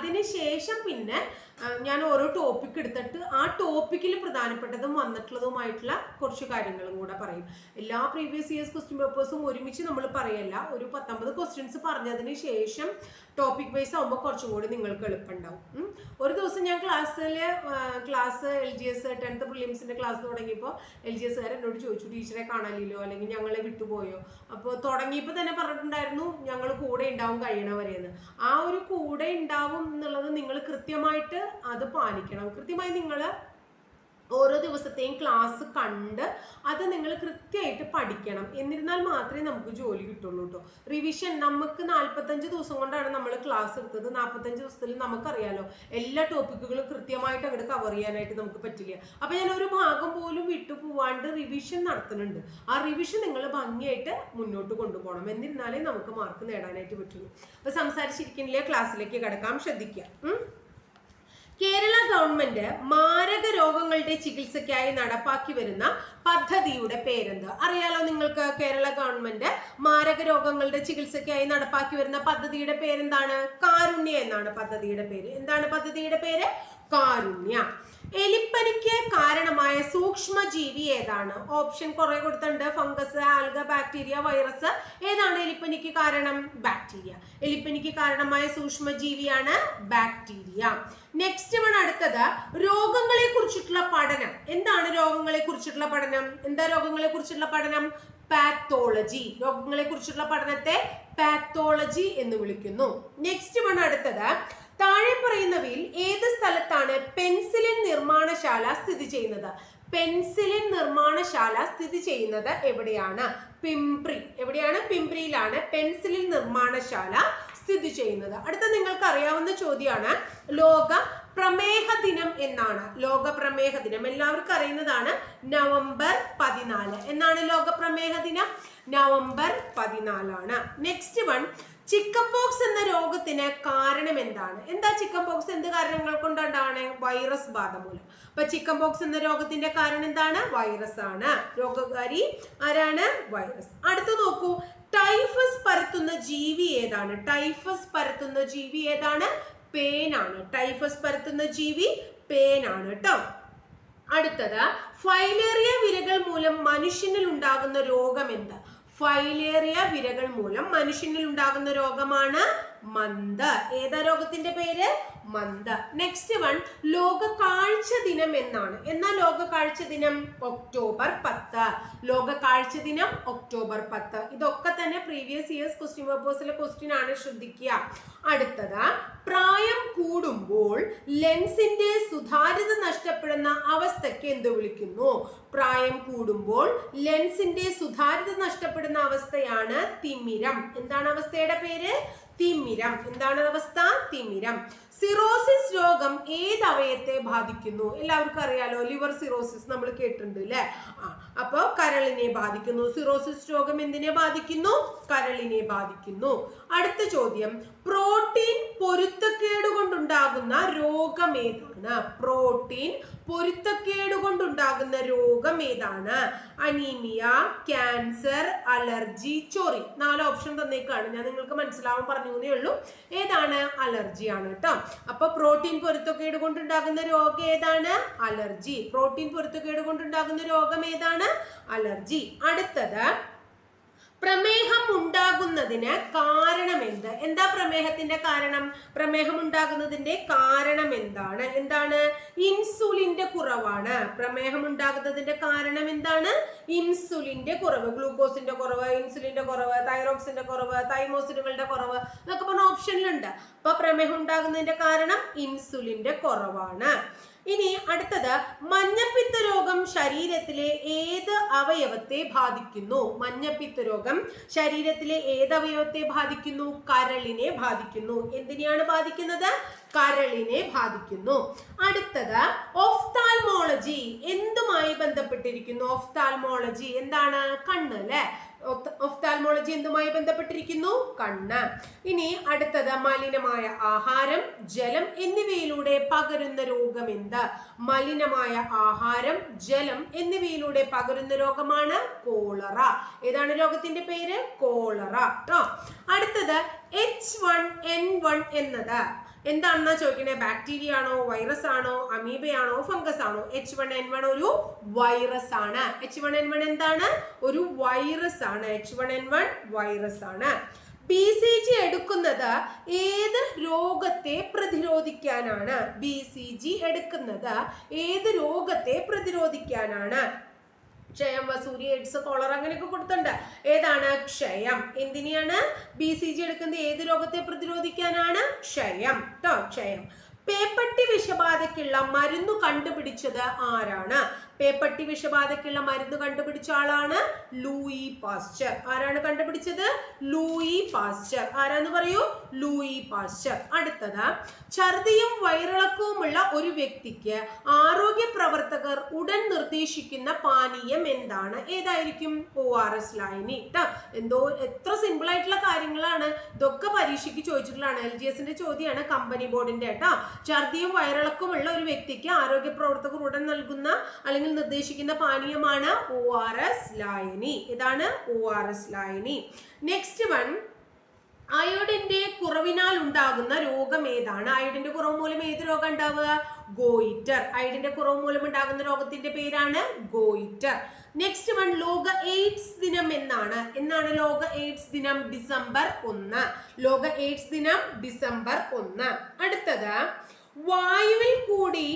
അതിനുശേഷം പിന്നെ ഞാൻ ഓരോ ടോപ്പിക് എടുത്തിട്ട് ആ ടോപ്പിക്കിൽ പ്രധാനപ്പെട്ടതും വന്നിട്ടുള്ളതുമായിട്ടുള്ള കുറച്ച് കാര്യങ്ങളും കൂടെ പറയും. എല്ലാ പ്രീവിയസ് ഇയേഴ്സ് ക്വസ്റ്റ്യൻ പേപ്പേഴ്സും ഒരുമിച്ച് നമ്മൾ പറയല്ല. ഒരു 19 ക്വസ്റ്റ്യൻസ് പറഞ്ഞതിന് ശേഷം ടോപ്പിക് വൈസ് ആകുമ്പോൾ കുറച്ചും കൂടി നിങ്ങൾക്ക് എളുപ്പമുണ്ടാവും. ഒരു ദിവസം ഞാൻ ക്ലാസ് LGS 10th പ്രിലിംസിന്റെ ക്ലാസ് തുടങ്ങിയപ്പോൾ LGS എന്നോട് ചോദിച്ചു, ടീച്ചറെ കാണാനില്ലോ അല്ലെങ്കിൽ ഞങ്ങളെ വിട്ടുപോയോ? അപ്പോൾ തുടങ്ങിയപ്പോൾ തന്നെ പറഞ്ഞിട്ടുണ്ടായിരുന്നു ഞങ്ങൾ കൂടെ ഉണ്ടാവും കഴിയണവരെയെന്ന്. ആ ഒരു കൂടെ ഉണ്ടാവും എന്നുള്ളത് നിങ്ങൾ കൃത്യമായിട്ട് അത് പാലിക്കണം. കൃത്യമായി നിങ്ങൾ ഓരോ ദിവസത്തെയും ക്ലാസ് കണ്ട് അത് നിങ്ങൾ കൃത്യമായിട്ട് പഠിക്കണം. എന്നിരുന്നാൽ മാത്രമേ നമുക്ക് ജോലി കിട്ടുള്ളൂ കേട്ടോ. റിവിഷൻ നമുക്ക് 45 ദിവസം കൊണ്ടാണ് നമ്മൾ ക്ലാസ് എടുത്തത്. 45 ദിവസത്തിൽ നമുക്കറിയാലോ എല്ലാ ടോപ്പിക്കുകളും കൃത്യമായിട്ട് അങ്ങോട്ട് കവർ ചെയ്യാനായിട്ട് നമുക്ക് പറ്റില്ല. അപ്പൊ ഞാൻ ഒരു ഭാഗം പോലും വിട്ടു പോവാണ്ട് റിവിഷൻ നടത്തുന്നുണ്ട്. ആ റിവിഷൻ നിങ്ങൾ ഭംഗിയായിട്ട് മുന്നോട്ട് കൊണ്ടുപോകണം. എന്നിരുന്നാലേ നമുക്ക് മാർക്ക് നേടാനായിട്ട് പറ്റുള്ളൂ. അപ്പൊ സംസാരിച്ചിരിക്കുന്നില്ല, ക്ലാസ്സിലേക്ക് കിടക്കാം, ശ്രദ്ധിക്കുക. കേരള ഗവൺമെന്റ് മാരക രോഗങ്ങളുടെ ചികിത്സയ്ക്കായി നടപ്പാക്കി വരുന്ന പദ്ധതിയുടെ പേരെന്ത്? അറിയാലോ നിങ്ങൾക്ക്, കേരള ഗവൺമെന്റ് മാരക രോഗങ്ങളുടെ ചികിത്സയ്ക്കായി നടപ്പാക്കി വരുന്ന പദ്ധതിയുടെ പേരെന്താണ്? കാരുണ്യ എന്നാണ് പദ്ധതിയുടെ പേര്. എന്താണ് പദ്ധതിയുടെ പേര്? കാരുണ്യ. എലിപ്പനിക്ക് കാരണമായ സൂക്ഷ്മജീവി ഏതാണ്? ഓപ്ഷൻ കുറെ കൊടുത്തിട്ടുണ്ട്. Fungus, alga, bacteria, virus. ഏതാണ് എലിപ്പനിക്ക് കാരണം? ബാക്ടീരിയ. എലിപ്പനിക്ക് കാരണമായ സൂക്ഷ്മജീവിയാണ് ബാക്ടീരിയ. നെക്സ്റ്റ് വൺ, അടുത്തത് രോഗങ്ങളെ കുറിച്ചിട്ടുള്ള പഠനം. എന്താണ് രോഗങ്ങളെ കുറിച്ചിട്ടുള്ള പഠനം? എന്താ രോഗങ്ങളെ കുറിച്ചിട്ടുള്ള പഠനം? പാത്തോളജി. രോഗങ്ങളെ കുറിച്ചിട്ടുള്ള പഠനത്തെ പാത്തോളജി എന്ന് വിളിക്കുന്നു. നെക്സ്റ്റ് വൺ, അടുത്തത് താഴെ പറയുന്നവയിൽ ഏത് സ്ഥലത്താണ് പെൻസിലിൻ നിർമ്മാണശാല സ്ഥിതി ചെയ്യുന്നത്? പെൻസിലിൻ നിർമ്മാണശാല സ്ഥിതി ചെയ്യുന്നത് എവിടെയാണ്? പിംപ്രി. എവിടെയാണ്? പിംപ്രിയിലാണ് പെൻസിലിൻ നിർമ്മാണശാല സ്ഥിതി ചെയ്യുന്നത്. അടുത്ത നിങ്ങൾക്ക് അറിയാവുന്ന ചോദ്യമാണ് ലോക പ്രമേഹ ദിനം എന്നാണ്. ലോക പ്രമേഹ ദിനം എല്ലാവർക്കും അറിയുന്നതാണ്. നവംബർ 14. എന്നാണ് ലോക പ്രമേഹ ദിനം? നവംബർ 14 ആണ്. നെക്സ്റ്റ് വൺ, ചിക്കൻ പോക്സ് എന്ന രോഗത്തിന് കാരണം എന്താണ്? എന്താ ചിക്കൻ പോക്സ് എന്ത് കാരണങ്ങൾ കൊണ്ടുണ്ടാണ്? വൈറസ് ബാധ മൂലം. അപ്പൊ ചിക്കൻ പോക്സ് എന്ന രോഗത്തിന്റെ കാരണം എന്താണ്? വൈറസ് ആണ്. രോഗകാരി ആരാണ്? വൈറസ്. അടുത്ത് നോക്കൂ, ടൈഫസ് പരത്തുന്ന ജീവി ഏതാണ്? ടൈഫസ് പരത്തുന്ന ജീവി ഏതാണ്? പേനാണ്. ടൈഫസ് പരത്തുന്ന ജീവി പേനാണ് കേട്ടോ. അടുത്തത്, ഫൈലേറിയ വിരകൾ മൂലം മനുഷ്യനിൽ ഉണ്ടാകുന്ന രോഗം എന്ത്? ഫൈലേറിയ വിരകൾ മൂലം മനുഷ്യനിൽ ഉണ്ടാകുന്ന രോഗമാണ് മന്ത്. ഏതാ രോഗത്തിന്റെ പേര്? മന്ത്. നെക്സ്റ്റ് വൺ, ലോക കാഴ്ച ദിനം എന്നാണ്. എന്നാ ലോക കാഴ്ച ദിനം? ഒക്ടോബർ 10. ലോക കാഴ്ച ദിനം ഒക്ടോബർ 10. ഇതൊക്കെ തന്നെ പ്രീവിയസ് ഇയേഴ്സ് ക്വസ്റ്റ്യൻ പേപ്പേഴ്സിലെ ക്വസ്റ്റ്യൻ ആണ്, ശ്രദ്ധിക്കുക. അടുത്തത്, പ്രായം കൂടുമ്പോൾ ലെൻസിന്റെ സുതാര്യത നഷ്ടപ്പെടുന്ന അവസ്ഥയ്ക്ക് എന്ത് വിളിക്കുന്നു? പ്രായം കൂടുമ്പോൾ ലെൻസിന്റെ സുതാര്യത നഷ്ടപ്പെടുന്ന അവസ്ഥയാണ് തിമിരം. എന്താണ് അവസ്ഥയുടെ പേര്? തിമിരം. എന്താണ് അവസ്ഥ? തിമിരം. സിറോസിസ് രോഗം ഏത് അവയത്തെ ബാധിക്കുന്നു? എല്ലാവർക്കും അറിയാലോ, ലിവർ സിറോസിസ് നമ്മൾ കേട്ടിട്ടുണ്ട് അല്ലെ? അപ്പൊ കരളിനെ ബാധിക്കുന്നു. സിറോസിസ് രോഗം എന്തിനെ ബാധിക്കുന്നു? കരളിനെ ബാധിക്കുന്നു. അടുത്ത ചോദ്യം, പ്രോട്ടീൻ പൊരുത്തക്കേട് കൊണ്ടുണ്ടാകുന്ന രോഗം ഏതാണ്? പ്രോട്ടീൻ പൊരുത്തക്കേട് കൊണ്ടുണ്ടാകുന്ന രോഗം ഏതാണ്? അനീമിയ, ക്യാൻസർ, അലർജി, ചൊറി. 4 ഓപ്ഷൻ തന്നേക്കാണ്, ഞാൻ നിങ്ങൾക്ക് മനസ്സിലാവാൻ പറഞ്ഞേ ഉള്ളൂ. ഏതാണ്? അലർജിയാണ് കേട്ടോ. അപ്പൊ പ്രോട്ടീൻ പൊരുത്തക്കേട് കൊണ്ടുണ്ടാകുന്ന രോഗം ഏതാണ്? അലർജി. പ്രോട്ടീൻ പൊരുത്തക്കേട് കൊണ്ടുണ്ടാകുന്ന രോഗം ഏതാണ്? അലർജി. അടുത്തത്, പ്രമേഹം ഉണ്ടാകുന്നതിന് കാരണം എന്ത്? എന്താ പ്രമേഹത്തിന്റെ കാരണം? പ്രമേഹം ഉണ്ടാകുന്നതിന്റെ കാരണം എന്താണ്? എന്താണ്? ഇൻസുലിന്റെ കുറവാണ്. പ്രമേഹം ഉണ്ടാകുന്നതിന്റെ കാരണം എന്താണ്? ഇൻസുലിന്റെ കുറവ്. ഗ്ലൂക്കോസിന്റെ കുറവ്, ഇൻസുലിന്റെ കുറവ്, തൈറോക്സിന്റെ കുറവ്, തൈമോസിനുകളുടെ കുറവ് എന്നൊക്കെ പറഞ്ഞ ഓപ്ഷനിലുണ്ട്. അപ്പൊ പ്രമേഹം ഉണ്ടാകുന്നതിന്റെ കാരണം ഇൻസുലിന്റെ കുറവാണ്. ഇനി അടുത്തത്, മഞ്ഞപ്പിത്ത രോഗം ശരീരത്തിലെ ഏത് അവയവത്തെ ബാധിക്കുന്നു? മഞ്ഞപ്പിത്ത രോഗം ശരീരത്തിലെ ഏത് അവയവത്തെ ബാധിക്കുന്നു? കരളിനെ ബാധിക്കുന്നു. എന്തിനെയാണ് ബാധിക്കുന്നത്? കരളിനെ ബാധിക്കുന്നു. അടുത്തത്, ഒഫ്താൽമോളജി എന്തുമായി ബന്ധപ്പെട്ടിരിക്കുന്നു? ഒഫ്താൽമോളജി എന്താണ്? കണ്ണ് അല്ലെ? ഒഫ്താൽമോളജി എന്തുമായി ബന്ധപ്പെട്ടിരിക്കുന്നു? കണ്ണ്. ഇനി അടുത്തത്, മലിനമായ ആഹാരം, ജലം എന്നിവയിലൂടെ പകരുന്ന രോഗം എന്ത്? മലിനമായ ആഹാരം, ജലം എന്നിവയിലൂടെ പകരുന്ന രോഗമാണ് കോളറ. ഏതാണ് രോഗത്തിന്റെ പേര്? കോളറ ട്ടോ. അടുത്തത്, H1N1 എന്നത് എന്താണെന്നാ ചോദിക്കണേ? ബാക്ടീരിയ ആണോ, വൈറസ് ആണോ, അമീബയാണോ, ഫംഗസ് ആണോ? H1N1 ഒരു വൈറസ് ആണ്. H1N1 എന്താണ്? ഒരു വൈറസ് ആണ്. H1N1 വൈറസ് ആണ്. BCG എടുക്കുന്നത് ഏത് രോഗത്തെ പ്രതിരോധിക്കാനാണ്? BCG എടുക്കുന്നത് ഏത് രോഗത്തെ പ്രതിരോധിക്കാനാണ്? ക്ഷയം, വസൂരി, എയ്ഡ്സ്, കോളറ അങ്ങനെയൊക്കെ കൊടുത്തിട്ടുണ്ട്. ഏതാണ്? ക്ഷയം. എന്തിനെയാണ് BCG എടുക്കുന്നത്? ഏത് രോഗത്തെ പ്രതിരോധിക്കാനാണ്? ക്ഷയം ട്ടോ, ക്ഷയം. പേപ്പട്ടി വിഷബാധയ്ക്കുള്ള മരുന്ന് കണ്ടുപിടിച്ചത് ആരാണ്? പേപ്പട്ടി വിഷബാധയ്ക്കുള്ള മരുന്ന് കണ്ടുപിടിച്ച ആളാണ് ലൂയി പാസ്ചർ. ആരാണ് കണ്ടുപിടിച്ചത്? Louis Pasteur. ആരാന്ന് പറയൂ? Louis Pasteur. അടുത്തത്, ഛർദിയും വയറിളക്കവുമുള്ള ഒരു വ്യക്തിക്ക് ആരോഗ്യ പ്രവർത്തകർ ഉടൻ നിർദ്ദേശിക്കുന്ന പാനീയം എന്താണ്? ഏതായിരിക്കും? ORS ലായനി ട്ടോ. എന്തോ എത്ര സിമ്പിൾ ആയിട്ടുള്ള കാര്യങ്ങളാണ് ഇതൊക്കെ. പരീക്ഷയ്ക്ക് ചോദിച്ചിട്ടുള്ളതാണ്. LGSന്റെ ചോദ്യമാണ്, കമ്പനി ബോർഡിന്റെ കേട്ടോ. ഛർദിയും വയറിളക്കവുമുള്ള ഒരു വ്യക്തിക്ക് ആരോഗ്യ പ്രവർത്തകർ ഉടൻ നൽകുന്ന അല്ലെങ്കിൽ നിർദ്ദേശിക്കുന്ന പാനീയമാണ് ORS ലായനി. ഇതാണ് ORS ലായനി. നെക്സ്റ്റ് വൺ, അയോഡിന്റെ കുറവിനാൽ ഉണ്ടാകുന്ന രോഗം ഏതാണ്? അയോഡിന്റെ കുറവ് മൂലം ഏത് രോഗം ഉണ്ടാവുക? ഗോയിറ്റർ. അയോഡിന്റെ കുറവ് മൂലം ഉണ്ടാകുന്ന രോഗത്തിന്റെ പേരാണ് ഗോയിറ്റർ. നെക്സ്റ്റ് വൺ, ലോക എയ്ഡ്സ് ദിനം എന്നാണ്? ലോക എയ്ഡ്സ് ദിനം? ഡിസംബർ 1. ലോക എയ്ഡ്സ് ദിനം ഡിസംബർ 1. അടുത്തത്, വായുവിൽ കൂടി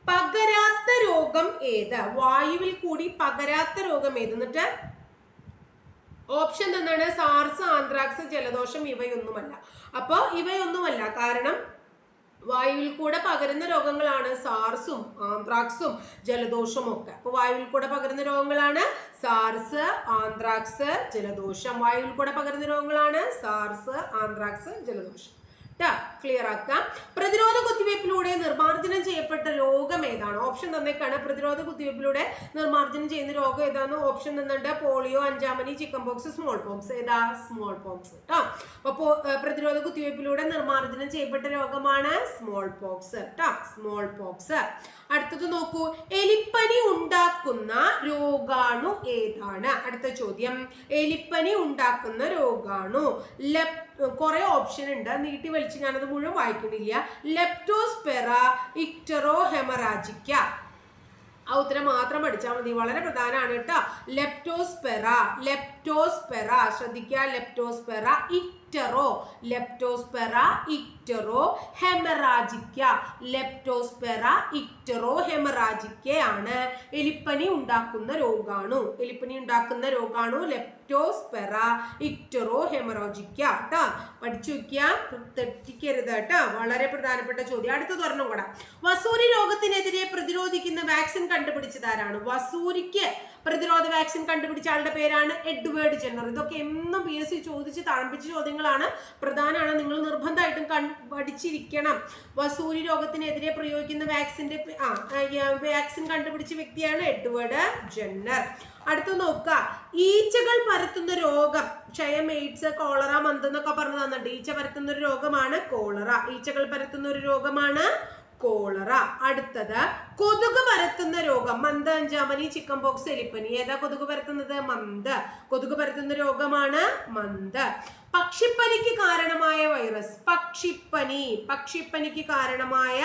പകരാത്ത രോഗം ഏത്? വായുവിൽ കൂടി പകരാത്ത രോഗം ഏത്? എന്നിട്ട് ഓപ്ഷൻ എന്താണ്? സാർസ്, ആന്ത്രാക്സ്, ജലദോഷം. ഇവയൊന്നുമല്ല. അപ്പൊ ഇവയൊന്നുമല്ല. കാരണം വായുവിൽ കൂടെ പകരുന്ന രോഗങ്ങളാണ് സാർസും ആന്ത്രാക്സും ജലദോഷവും ഒക്കെ. അപ്പൊ വായുവിൽ കൂടെ പകരുന്ന രോഗങ്ങളാണ് സാർസ്, ആന്ത്രാക്സ്, ജലദോഷം. വായുവിൽ കൂടെ പകരുന്ന രോഗങ്ങളാണ് സാർസ്, ആന്ത്രാക്സ്, ജലദോഷം. ക്ലിയർ ആക്കാം. പ്രതിരോധ കുത്തിവയ്പ്പിലൂടെ നിർമ്മാർജ്ജനം ചെയ്യപ്പെട്ട രോഗം ഏതാണ്? ഓപ്ഷൻ തന്നേക്കാണ്. പ്രതിരോധ കുത്തിവയ്പ്പിലൂടെ നിർമ്മാർജ്ജനം ചെയ്യുന്ന രോഗം ഏതാണ്? ഓപ്ഷൻ തന്നിട്ട് പോളിയോ, അഞ്ചാമനി, ചിക്കൻ പോക്സ്, സ്മോൾ പോക്സ്. ഏതാ? സ്മോൾ പോക്സ് ട്ടോ. അപ്പോ പ്രതിരോധ കുത്തിവയ്പ്പിലൂടെ നിർമ്മാർജ്ജനം ചെയ്യപ്പെട്ട രോഗമാണ് സ്മോൾ പോക്സ് ട്ടോ, സ്മോൾ പോക്സ്. അടുത്തത് നോക്കൂ, എലിപ്പനി ഉണ്ടാക്കുന്ന രോഗാണു ഏതാണ്? അടുത്ത ചോദ്യം, എലിപ്പനി ഉണ്ടാക്കുന്ന രോഗാണു. കുറെ ഓപ്ഷൻ ഉണ്ട്, നീട്ടി വലിച്ച് ഞാനത് മുഴുവൻ വായിക്കുന്നില്ല. ലെപ്റ്റോസ്പെറ, ഇക്ടറോ, ഹെമറാജിക്ക. ആ ഉത്തരം മാത്രം പഠിച്ചാൽ മതി. വളരെ പ്രധാനമാണ് കേട്ടോ. ലെപ്റ്റോസ്പെറ, ലെപ്റ്റോസ്പെറ ശ്രദ്ധിക്കുക. ലെപ്റ്റോസ്പെറ, ഇക്ടറോ, ലെപ്റ്റോസ്പെറ, ഇക്ടറോ, ഹെമറാജിക്ക. ലെപ്റ്റോസ്പെറ, ഇക്ടറോ, ഹെമറാജിക്കയാണ് എലിപ്പനി ഉണ്ടാക്കുന്ന രോഗാണു. എലിപ്പനി ഉണ്ടാക്കുന്ന രോഗാണു ലെപ്റ്റോസ്പെറ, ഇക്ടറോ, ഹെമറാജിക്ക കേട്ടോ. പഠിച്ചു വെക്കുക, തെറ്റിക്കരുത് കേട്ടോ. വളരെ പ്രധാനപ്പെട്ട ചോദ്യം. അടുത്തത് ഒരെണ്ണം കൂടെ. വസൂരി രോഗത്തിനെതിരെ പ്രതിരോധിക്കുന്ന വാക്സിൻ കണ്ടുപിടിച്ചത് ആരാണ്? വസൂരിക്ക് പ്രതിരോധ വാക്സിൻ കണ്ടുപിടിച്ച ആളുടെ പേരാണ് എഡ്വേർഡ് ജെന്നർ. ഇതൊക്കെ എന്നും PSC ചോദിച്ച് തഴമ്പിച്ച ചോദ്യങ്ങളാണ്, പ്രധാനമാണ്. നിങ്ങൾ നിർബന്ധമായിട്ടും പഠിച്ചിരിക്കണം. വസൂരി രോഗത്തിനെതിരെ പ്രയോഗിക്കുന്ന വാക്സിൻ കണ്ടുപിടിച്ച വ്യക്തിയാണ് എഡ്വേർഡ് ജെന്നർ. അടുത്ത് നോക്കുക, ഈച്ചകൾ പരത്തുന്ന രോഗം. ക്ഷയം, എയ്ഡ്സ്, കോളറ, മന്ത് എന്നൊക്കെ പറഞ്ഞു തന്നിട്ട് ഈച്ച പരത്തുന്ന ഒരു രോഗമാണ് കോളറ. ഈച്ചകൾ പരത്തുന്ന ഒരു രോഗമാണ് കോളറ. അടുത്തത്, കൊതുക് പരത്തുന്ന രോഗം. മന്ത്, അഞ്ചാമനി, ചിക്കൻ പോക്സ്, എലിപ്പനി. ഏതാ കൊതുക് പരത്തുന്നത്? മന്ത്. കൊതുക് പരത്തുന്ന രോഗമാണ് മന്ത്. പക്ഷിപ്പനിക്ക് കാരണമായ വൈറസ്. പക്ഷിപ്പനിക്ക് കാരണമായ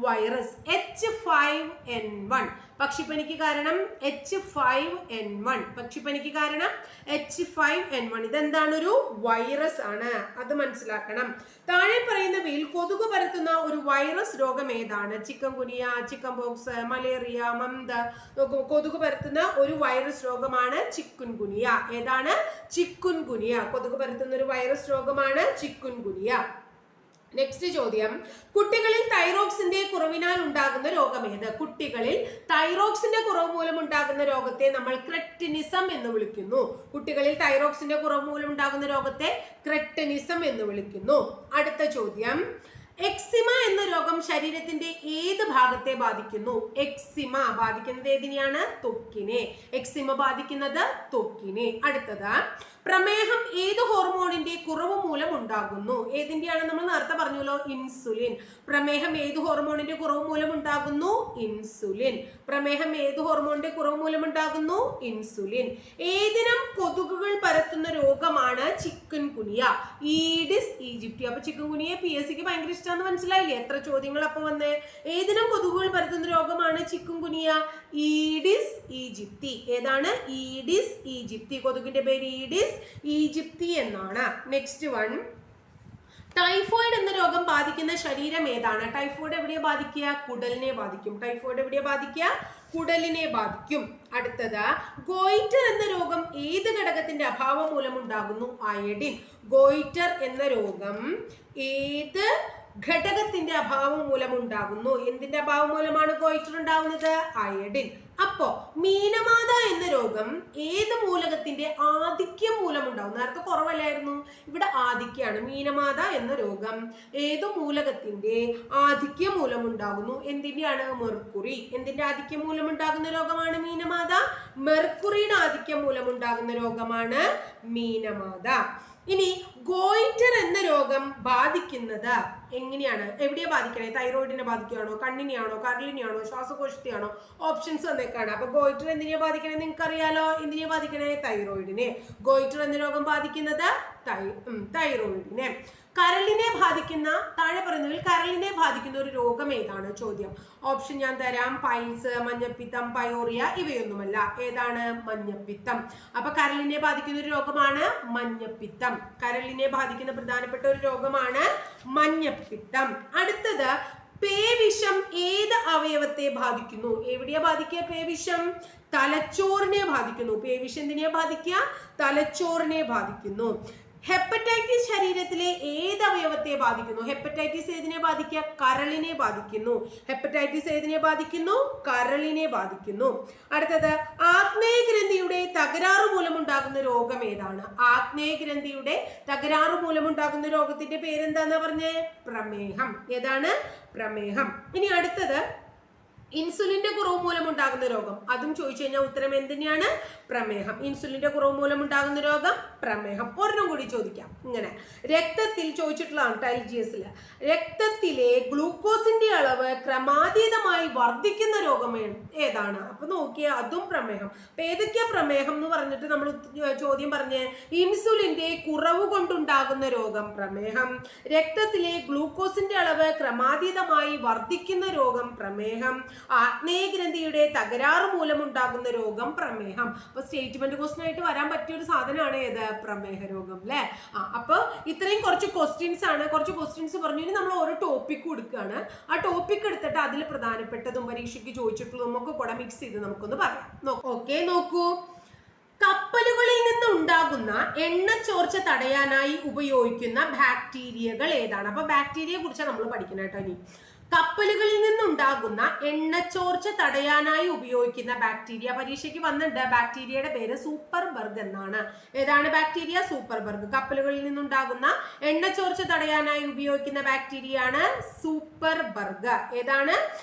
വൈറസ് H5N1. പക്ഷിപ്പനിക്ക് കാരണം H5N1. പക്ഷിപ്പനിക്ക് കാരണം H5N1. ഇതെന്താണ്? ഒരു വൈറസ് ആണ്, അത് മനസ്സിലാക്കണം. താഴെ പറയുന്നവയിൽ കൊതുക് പരത്തുന്ന ഒരു വൈറസ് രോഗം ഏതാണ്? Chikungunya, chickenpox, malaria, മന്ത്. കൊതുക് പരത്തുന്ന ഒരു വൈറസ് രോഗമാണ് ചിക്കുൻ ഗുനിയ. ഏതാണ്? ചിക്കുൻ ഗുനിയ. കൊതുക് പരത്തുന്ന ഒരു വൈറസ് രോഗമാണ് ചിക്കുൻ ഗുനിയ. നെക്സ്റ്റ് ചോദ്യം, കുട്ടികളിൽ തൈറോക്സിന്റെ കുറവിനാൽ ഉണ്ടാകുന്ന രോഗം ഏത്? കുട്ടികളിൽ തൈറോക്സിന്റെ കുറവ് മൂലം ഉണ്ടാകുന്ന രോഗത്തെ നമ്മൾ ക്രെറ്റിനിസം എന്ന് വിളിക്കുന്നു. കുട്ടികളിൽ തൈറോക്സിന്റെ കുറവ് മൂലം ഉണ്ടാകുന്ന രോഗത്തെ ക്രെറ്റിനിസം എന്ന് വിളിക്കുന്നു. അടുത്ത ചോദ്യം, എക്സിമ എന്ന രോഗം ശരീരത്തിന്റെ ഏത് ഭാഗത്തെ ബാധിക്കുന്നു? എക്സിമ ബാധിക്കുന്നത് ഏതിനെയാണ്? ത്വക്കിനെ. എക്സിമ ബാധിക്കുന്നത് ത്വക്കിനെ. അടുത്തത്, പ്രമേഹം ഏത് ഹോർമോണിന്റെ കുറവ് മൂലം ഉണ്ടാകുന്നു? ഏതിന്റെയാണ്? നമ്മൾ നേരത്തെ പറഞ്ഞല്ലോ, ഇൻസുലിൻ. പ്രമേഹം ഏത് ഹോർമോണിന്റെ കുറവ് മൂലം ഉണ്ടാകുന്നു? ഇൻസുലിൻ. പ്രമേഹം ഏത് ഹോർമോണിന്റെ കുറവ് മൂലം ഉണ്ടാകുന്നു? ഇൻസുലിൻ. ഏതിനം കൊതുകുകൾ പരത്തുന്ന രോഗമാണ് ചിക്കൻ ഗുനിയ? ഈഡിസ് ഈജിപ്തി. അപ്പൊ ചിക്കൻ ഗുനിയെ PSCക്ക് ഭയങ്കര ഇഷ്ടമാണെന്ന് മനസ്സിലായില്ലേ? എത്ര ചോദ്യങ്ങൾ അപ്പൊ വന്നേ? ഏതിനം കൊതുകുകൾ പരത്തുന്ന രോഗമാണ് ചിക്കൻ ഗുനിയ? Aedes aegypti. ഏതാണ്? Aedes aegypti. കൊതുകിന്റെ പേര് ഈഡിസ് ഈജിപ്തി എന്നാണ്. നെക്സ്റ്റ് വൺ, ടൈഫോയിഡ് എന്ന രോഗം ബാധിക്കുന്ന ശരീരം ഏതാണ്? ടൈഫോയിഡ് എവിടെയാ ബാധിക്കുക? കുടലിനെ ബാധിക്കും. ടൈഫോയിഡ് എവിടെയാ ബാധിക്കുക? കുടലിനെ ബാധിക്കും. അടുത്തത്, ഗോയിറ്റർ എന്ന രോഗം ഏത് ഘടകത്തിന്റെ അഭാവം മൂലം ഉണ്ടാകുന്നു? അയഡിൻ. ഗോയിറ്റർ എന്ന രോഗം ഏത് ഘടകത്തിന്റെ അഭാവം മൂലം ഉണ്ടാകുന്നു? എന്തിന്റെ അഭാവം മൂലമാണ് ഗോയിറ്റർ ഉണ്ടാവുന്നത്? അയഡിൻ. അപ്പോ മീനമാത എന്ന രോഗം ഏത് മൂലകത്തിന്റെ ആധിക്യം മൂലം ഉണ്ടാവും? നേരത്തെ കുറവല്ലായിരുന്നു, ഇവിടെ ആധിക്യാണ്. മീനമാത എന്ന രോഗം ഏതു മൂലകത്തിന്റെ ആധിക്യം മൂലം ഉണ്ടാകുന്നു? എന്തിന്റെയാണ്? മെർക്കുറി. എന്തിന്റെ ആധിക്യം മൂലം ഉണ്ടാകുന്ന രോഗമാണ് മീനമാത? മെർക്കുറിയുടെ ആധിക്യം മൂലം ഉണ്ടാകുന്ന രോഗമാണ് മീനമാത. ഇനി ഗോയിറ്റർ എന്ന രോഗം ബാധിക്കുന്നത് എങ്ങനെയാണ്? എവിടെയാ ബാധിക്കണേ? തൈറോയിഡിനെ ബാധിക്കുകയാണോ? കണ്ണിനെയാണോ? കരളിനെയാണോ? ശ്വാസകോശത്തെയാണോ? ഓപ്ഷൻസ് വന്നേക്കാണ്. അപ്പൊ ഗോയിറ്റർ എന്തിനെ ബാധിക്കണേ? നിങ്ങൾക്ക് അറിയാലോ. എന്തിനെ ബാധിക്കണേ? തൈറോയിഡിനെ. ഗോയിറ്റർ എന്ന രോഗം ബാധിക്കുന്നത് തൈറോയിഡിനെ. കരളിനെ ബാധിക്കുന്ന, താഴെ പറയുന്നതിൽ കരളിനെ ബാധിക്കുന്ന ഒരു രോഗം ഏതാണ്? ചോദ്യം. ഓപ്ഷൻ ഞാൻ തരാം. പൈൽസ്, മഞ്ഞപ്പിത്തം, പയോറിയ. ഇവയൊന്നുമല്ല. ഏതാണ്? മഞ്ഞപ്പിത്തം. അപ്പൊ കരളിനെ ബാധിക്കുന്ന ഒരു രോഗമാണ് മഞ്ഞപ്പിത്തം. കരളിനെ ബാധിക്കുന്ന പ്രധാനപ്പെട്ട ഒരു രോഗമാണ് മഞ്ഞപ്പിത്തം. അടുത്തത്, പേവിഷം ഏത് അവയവത്തെ ബാധിക്കുന്നു? എവിടെയാ ബാധിക്കുക പേവിഷം? തലച്ചോറിനെ ബാധിക്കുന്നു. പേവിഷം എന്തിനെ ബാധിക്കുക? തലച്ചോറിനെ ബാധിക്കുന്നു. ഹെപ്പറ്റൈറ്റിസ് ശരീരത്തിലെ ഏത് അവയവത്തെ ബാധിക്കുന്നു? ഹെപ്പറ്റൈറ്റിസ് ഏതിനെ ബാധിക്കുക? കരളിനെ ബാധിക്കുന്നു. ഹെപ്പറ്റൈറ്റിസ് ഏതിനെ ബാധിക്കുന്നു? കരളിനെ ബാധിക്കുന്നു. അടുത്തത്, ആഗ്നേയഗ്രന്ഥിയുടെ തകരാറ് മൂലമുണ്ടാകുന്ന രോഗം ഏതാണ്? ആഗ്നേയഗ്രന്ഥിയുടെ തകരാറ് മൂലമുണ്ടാകുന്ന രോഗത്തിന്റെ പേരെന്താന്നാ പറഞ്ഞേ? പ്രമേഹം. ഏതാണ്? പ്രമേഹം. ഇനി അടുത്തത്, ഇൻസുലിന്റെ കുറവ് മൂലം ഉണ്ടാകുന്ന രോഗം. അതും ചോദിച്ചു കഴിഞ്ഞാൽ ഉത്തരം എന്തിനാണ്? പ്രമേഹം. ഇൻസുലിന്റെ കുറവ് മൂലം ഉണ്ടാകുന്ന രോഗം പ്രമേഹം. ഒരെണ്ണം കൂടി ചോദിക്കാം. ഇങ്ങനെ രക്തത്തിൽ ചോദിച്ചിട്ടുള്ളതാണ് LGS. രക്തത്തിലെ ഗ്ലൂക്കോസിന്റെ അളവ് ക്രമാതീതമായി വർദ്ധിക്കുന്ന രോഗം ഏതാണ്? അപ്പൊ നോക്കിയേ, അതും പ്രമേഹം. അപ്പൊ ഏതൊക്കെയാ പ്രമേഹം എന്ന് പറഞ്ഞിട്ട് നമ്മൾ ചോദ്യം പറഞ്ഞ്, ഇൻസുലിന്റെ കുറവ് കൊണ്ടുണ്ടാകുന്ന രോഗം പ്രമേഹം. രക്തത്തിലെ ഗ്ലൂക്കോസിന്റെ അളവ് ക്രമാതീതമായി വർദ്ധിക്കുന്ന രോഗം പ്രമേഹം. ആഗ്നേയഗ്രന്ഥിയുടെ തകരാറ് മൂലമുണ്ടാകുന്ന രോഗം പ്രമേഹം. അപ്പൊ സ്റ്റേറ്റ്മെന്റ് ക്വസ്റ്റ്യൻ ആയിട്ട് വരാൻ പറ്റിയ ഒരു സാധനമാണ് ഏത്? പ്രമേഹ രോഗം അല്ലെ? അപ്പൊ ഇത്രയും കുറച്ച് ക്വസ്റ്റ്യൻസ് ആണ്. കുറച്ച് ക്വസ്റ്റ്യൻസ് പറഞ്ഞു. ഇനി നമ്മൾ ഓരോ ടോപ്പിക് കൊടുക്കുകയാണ്. ആ ടോപ്പിക് എടുത്തിട്ട് അതിൽ പ്രധാനപ്പെട്ടതും പരീക്ഷയ്ക്ക് ചോദിച്ചിട്ടുള്ളതും ഒക്കെ കൂടെ മിക്സ് ചെയ്ത് നമുക്കൊന്ന് പറയാം. ഓക്കെ, നോക്കൂ. കപ്പലുകളിൽ നിന്ന് ഉണ്ടാകുന്ന എണ്ണച്ചോർച്ച തടയാനായി ഉപയോഗിക്കുന്ന ബാക്ടീരിയകൾ ഏതാണ്? അപ്പൊ ബാക്ടീരിയയെ കുറിച്ചാണ് നമ്മൾ പഠിക്കുന്നത് കേട്ടോ. ഇനി കപ്പലുകളിൽ നിന്നുണ്ടാകുന്ന എണ്ണച്ചോർച്ച തടയാനായി ഉപയോഗിക്കുന്ന ബാക്ടീരിയ പരീക്ഷയ്ക്ക് വന്നിട്ടുണ്ട്. ബാക്ടീരിയയുടെ പേര് സൂപ്പർബർഗ് എന്നാണ്. ഏതാണ് ബാക്ടീരിയ? സൂപ്പർബർഗ്. കപ്പലുകളിൽ നിന്നുണ്ടാകുന്ന എണ്ണച്ചോർച്ച തടയാനായി ഉപയോഗിക്കുന്ന ബാക്ടീരിയയാണ് സൂപ്പർബർഗ്. ഏതാണ്?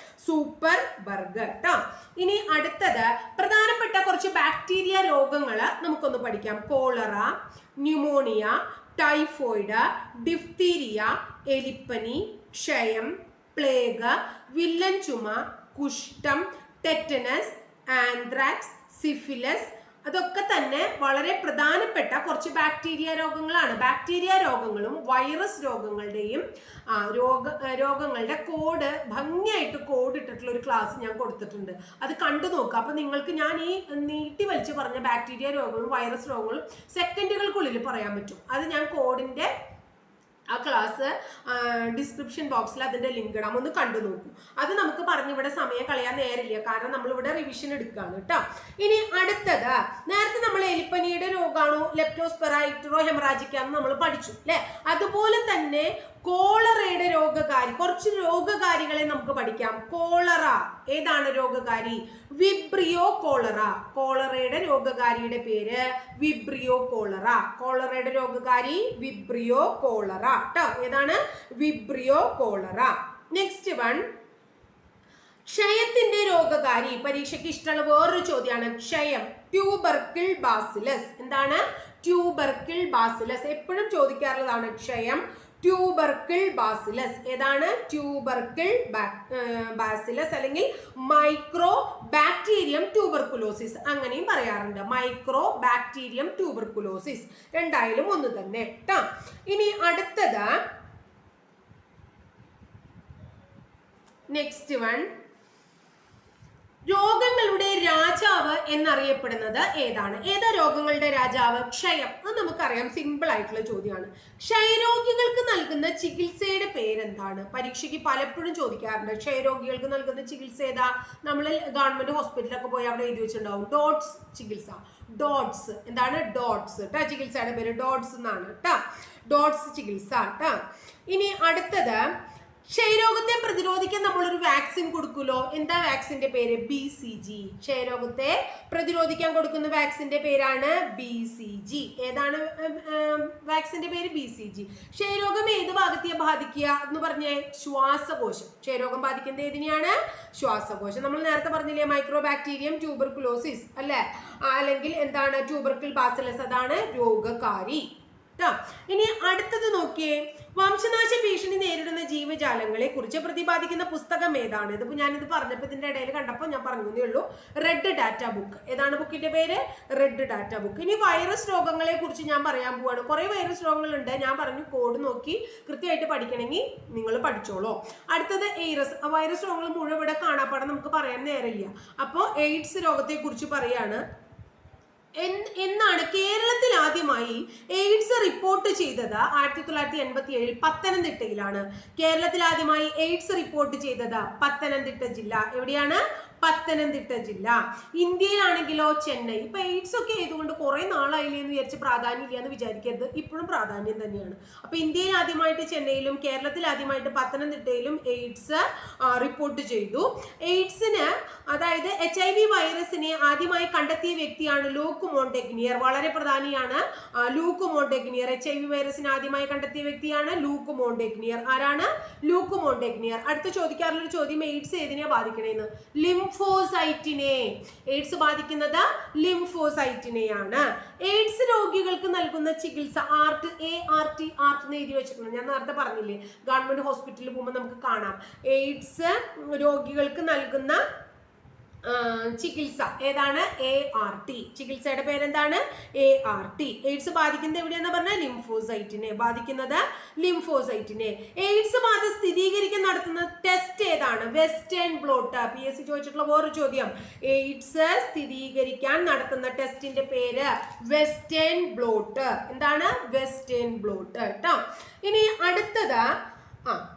സൂപ്പർബർഗ് കേട്ടോ. ഇനി അടുത്തത്, പ്രധാനപ്പെട്ട കുറച്ച് ബാക്ടീരിയ രോഗങ്ങൾ നമുക്കൊന്ന് പഠിക്കാം. കോളറ, ന്യൂമോണിയ, ടൈഫോയിഡ്, ഡിഫ്തീരിയ, എലിപ്പനി, ക്ഷയം, പ്ലേഗ്, വില്ലൻ ചുമ, കുഷ്ഠം, ടെറ്റനസ്, ആന്ത്രാക്സ്, സിഫിലസ്. അതൊക്കെ തന്നെ വളരെ പ്രധാനപ്പെട്ട കുറച്ച് ബാക്ടീരിയ രോഗങ്ങളാണ്. ബാക്ടീരിയ രോഗങ്ങളും വൈറസ് രോഗങ്ങളുടെയും രോഗങ്ങളുടെ കോഡ് ഭംഗിയായിട്ട് കോഡ് ഇട്ടിട്ടുള്ള ഒരു ക്ലാസ് ഞാൻ കൊടുത്തിട്ടുണ്ട്. അത് കണ്ടു നോക്കുക. അപ്പൊ നിങ്ങൾക്ക് ഞാൻ ഈ നീട്ടി വലിച്ചു പറഞ്ഞ ബാക്ടീരിയ രോഗങ്ങളും വൈറസ് രോഗങ്ങളും സെക്കൻഡുകൾക്കുള്ളിൽ പറയാൻ പറ്റും. അത് ഞാൻ കോഡിന്റെ ആ ക്ലാസ് ഡിസ്ക്രിപ്ഷൻ ബോക്സിൽ അതിന്റെ ലിങ്ക് ഇടാം. ഒന്ന് കണ്ടു നോക്കൂ. അത് നമുക്ക് പറഞ്ഞ് ഇവിടെ സമയം കളയാൻ നേരില്ല, കാരണം നമ്മൾ ഇവിടെ റിവിഷൻ എടുക്കുകയാണ് കേട്ടോ. ഇനി അടുത്തത്, നേരത്തെ നമ്മൾ എലിപ്പനിയുടെ രോഗമാണോ ലെപ്റ്റോസ്പിറ ഇക്ടറോ ഹെമറാജിക്കാന്ന് നമ്മൾ പഠിച്ചു അല്ലെ? അതുപോലെ തന്നെ കോളറയുടെ രോഗകാരി, കുറച്ച് രോഗകാരികളെ നമുക്ക് പഠിക്കാം. കോളറ ഏതാണ് രോഗകാരി? Vibrio cholera. കോളറയുടെ രോഗകാരിയുടെ പേര് വിബ്രിയോ കോളറ. കോളറയുടെ രോഗകാരി വിബ്രിയോ കോളറ കേട്ടോ. ഏതാണ്? Vibrio cholera. നെക്സ്റ്റ് വൺ, ക്ഷയത്തിന്റെ രോഗകാരി. പരീക്ഷയ്ക്ക് ഇഷ്ടമുള്ള വേറൊരു ചോദ്യമാണ് ക്ഷയം. Tubercle bacillus. എന്താണ്? Tubercle bacillus. എപ്പോഴും ചോദിക്കാറുള്ളതാണ് ക്ഷയം, ട്യൂബർക്കിൾ ബാസിലസ്. ഏതാണ്? ട്യൂബർക്കിൾ ബാസിലസ് അല്ലെങ്കിൽ മൈക്രോ ബാക്ടീരിയം ട്യൂബർകുലോസിസ് അങ്ങനെയും പറയാറുണ്ട്. മൈക്രോ ബാക്ടീരിയം ട്യൂബർകുലോസിസ് രണ്ടായാലും ഒന്ന് തന്നെ ട്ടോ. ഇനി അടുത്തത് നെക്സ്റ്റ് വൺ, രോഗങ്ങളുടെ രാജാവ് എന്നറിയപ്പെടുന്നത് ഏതാണ്? ഏതാ രോഗങ്ങളുടെ രാജാവ്? ക്ഷയം. അത് നമുക്കറിയാം, സിമ്പിൾ ആയിട്ടുള്ള ചോദ്യമാണ്. ക്ഷയരോഗികൾക്ക് നൽകുന്ന ചികിത്സയുടെ പേരെന്താണ്? പരീക്ഷയ്ക്ക് പലപ്പോഴും ചോദിക്കാറുണ്ട്. ക്ഷയരോഗികൾക്ക് നൽകുന്ന ചികിത്സ ഏതാ? നമ്മൾ ഗവൺമെന്റ് ഹോസ്പിറ്റലൊക്കെ പോയി അവിടെ എഴുതി വെച്ചിട്ടുണ്ടാവും ഡോട്ട്സ് ചികിത്സ. ഡോട്ട്സ് എന്താണ്? ഡോട്ട്സ് ട്ടാ. ചികിത്സയുടെ പേര് ഡോട്ട്സ് എന്നാണ് ട്ടാ. ഡോട്ട്സ് ചികിത്സ ട്ടാ. ഇനി അടുത്തത്, ക്ഷയരോഗത്തെ പ്രതിരോധിക്കാൻ നമ്മളൊരു വാക്സിൻ കൊടുക്കുമല്ലോ. എന്താ വാക്സിന്റെ പേര്? BCG. ക്ഷയരോഗത്തെ പ്രതിരോധിക്കാൻ കൊടുക്കുന്ന വാക്സിന്റെ പേരാണ് BCG. ഏതാണ് വാക്സിന്റെ പേര്? BCG. ക്ഷയരോഗം ഏത് ഭാഗത്തെയാ ബാധിക്കുക എന്ന് പറഞ്ഞേ? ശ്വാസകോശം. ക്ഷയരോഗം ബാധിക്കുന്നത് ഏതിനെയാണ്? ശ്വാസകോശം. നമ്മൾ നേരത്തെ പറഞ്ഞില്ലേ മൈക്രോ ബാക്ടീരിയം ട്യൂബർകുലോസിസ് അല്ലെ, അല്ലെങ്കിൽ എന്താണ്? Tubercle bacillus. അതാണ് രോഗകാരി. ഇനി അടുത്തത് നോക്കിയേ, വംശനാശ ഭീഷണി നേരിടുന്ന ജീവജാലങ്ങളെ കുറിച്ച് പ്രതിപാദിക്കുന്ന പുസ്തകം ഏതാണ്? ഇതിപ്പോ ഞാനിത് പറഞ്ഞപ്പോൾ ഇതിന്റെ ഇടയിൽ കണ്ടപ്പോൾ ഞാൻ പറഞ്ഞതേ ഉള്ളൂ. Red data book. ഏതാണ് ബുക്കിന്റെ പേര്? Red data book. ഇനി വൈറസ് രോഗങ്ങളെ കുറിച്ച് ഞാൻ പറയാൻ പോവാണ്. കുറെ വൈറസ് രോഗങ്ങളുണ്ട്. ഞാൻ പറഞ്ഞു കോഡ് നോക്കി കൃത്യമായിട്ട് പഠിക്കണമെങ്കിൽ നിങ്ങൾ പഠിച്ചോളൂ. അടുത്തത് എയ്ഡ്സ്. വൈറസ് രോഗങ്ങൾ മുഴുവൻ ഇവിടെ കാണാപ്പാടെ നമുക്ക് പറയാൻ നേരമില്ല. അപ്പോൾ എയ്ഡ്സ് രോഗത്തെ കുറിച്ച് പറയാണ്. എന്നാണ് കേരളത്തിൽ ആദ്യമായി എയ്ഡ്സ് റിപ്പോർട്ട് ചെയ്തത്? 1987 പത്തനംതിട്ടയിലാണ്. കേരളത്തിൽ ആദ്യമായി എയ്ഡ്സ് റിപ്പോർട്ട് ചെയ്തത് പത്തനംതിട്ട ജില്ല. എവിടെയാണ്? പത്തനംതിട്ട ജില്ല. ഇന്ത്യയിലാണെങ്കിലോ ചെന്നൈ. ഇപ്പൊ എയ്ഡ്സ് ഒക്കെ ആയതുകൊണ്ട് കുറെ നാളായില്ലേ എന്ന് വിചാരിച്ച് പ്രാധാന്യം ഇല്ല എന്ന് വിചാരിക്കരുത്. ഇപ്പോഴും പ്രാധാന്യം തന്നെയാണ്. അപ്പൊ ഇന്ത്യയിൽ ആദ്യമായിട്ട് ചെന്നൈയിലും കേരളത്തിൽ ആദ്യമായിട്ട് പത്തനംതിട്ടയിലും എയ്ഡ്സ് റിപ്പോർട്ട് ചെയ്തു. എയ്ഡ്സിന് അതായത് HIV വൈറസിനെ ആദ്യമായി കണ്ടെത്തിയ വ്യക്തിയാണ് ലൂക്ക് മോണ്ടെഗ്നിയർ. വളരെ പ്രധാനിയാണ് ലൂക്ക് മോണ്ടെഗ്നിയർ. HIV വൈറസിനെ ആദ്യമായി കണ്ടെത്തിയ വ്യക്തിയാണ് ലൂക്ക് മോണ്ടെഗ്നിയർ. ആരാണ്? ലൂക്ക് മോണ്ടെഗ്നിയർ. അടുത്ത ചോദിക്കാറുള്ള ഒരു ചോദ്യം, എയ്ഡ്സ് ഏതിനെ ബാധിക്കണേന്ന്? ലിംഫോസൈറ്റിനെ. എയ്ഡ്സ് ബാധിക്കുന്നത് ലിംഫോസൈറ്റിനെയാണ്. എയ്ഡ്സ് രോഗികൾക്ക് നൽകുന്ന ചികിത്സ ART എന്ന് എഴുതി വെച്ചിട്ടുണ്ട്. ഞാൻ നേരത്തെ പറഞ്ഞില്ലേ, ഗവൺമെന്റ് ഹോസ്പിറ്റലിൽ പോകുമ്പോൾ നമുക്ക് കാണാം എയ്ഡ്സ് രോഗികൾക്ക് നൽകുന്ന ചികിത്സ ഏതാണ്? ART. ചികിത്സയുടെ പേരെന്താണ്? ART. എയ്ഡ്സ് ബാധിക്കുന്നത് എവിടെയാന്ന് പറഞ്ഞാൽ ലിംഫോസൈറ്റിനെ. ബാധിക്കുന്നത് ലിംഫോസൈറ്റിനെ. എയ്ഡ്സ് ബാധ സ്ഥിരീകരിക്കാൻ നടത്തുന്ന ടെസ്റ്റ് ഏതാണ്? Western bloat. PSC ചോദിച്ചിട്ടുള്ള വേറൊരു ചോദ്യം. എയ്ഡ്സ് സ്ഥിരീകരിക്കാൻ നടത്തുന്ന ടെസ്റ്റിന്റെ പേര് വെസ്റ്റേൺ ബ്ലോട്ട്. എന്താണ്? വെസ്റ്റേൺ ബ്ലോട്ട് കേട്ടോ. ഇനി അടുത്തത്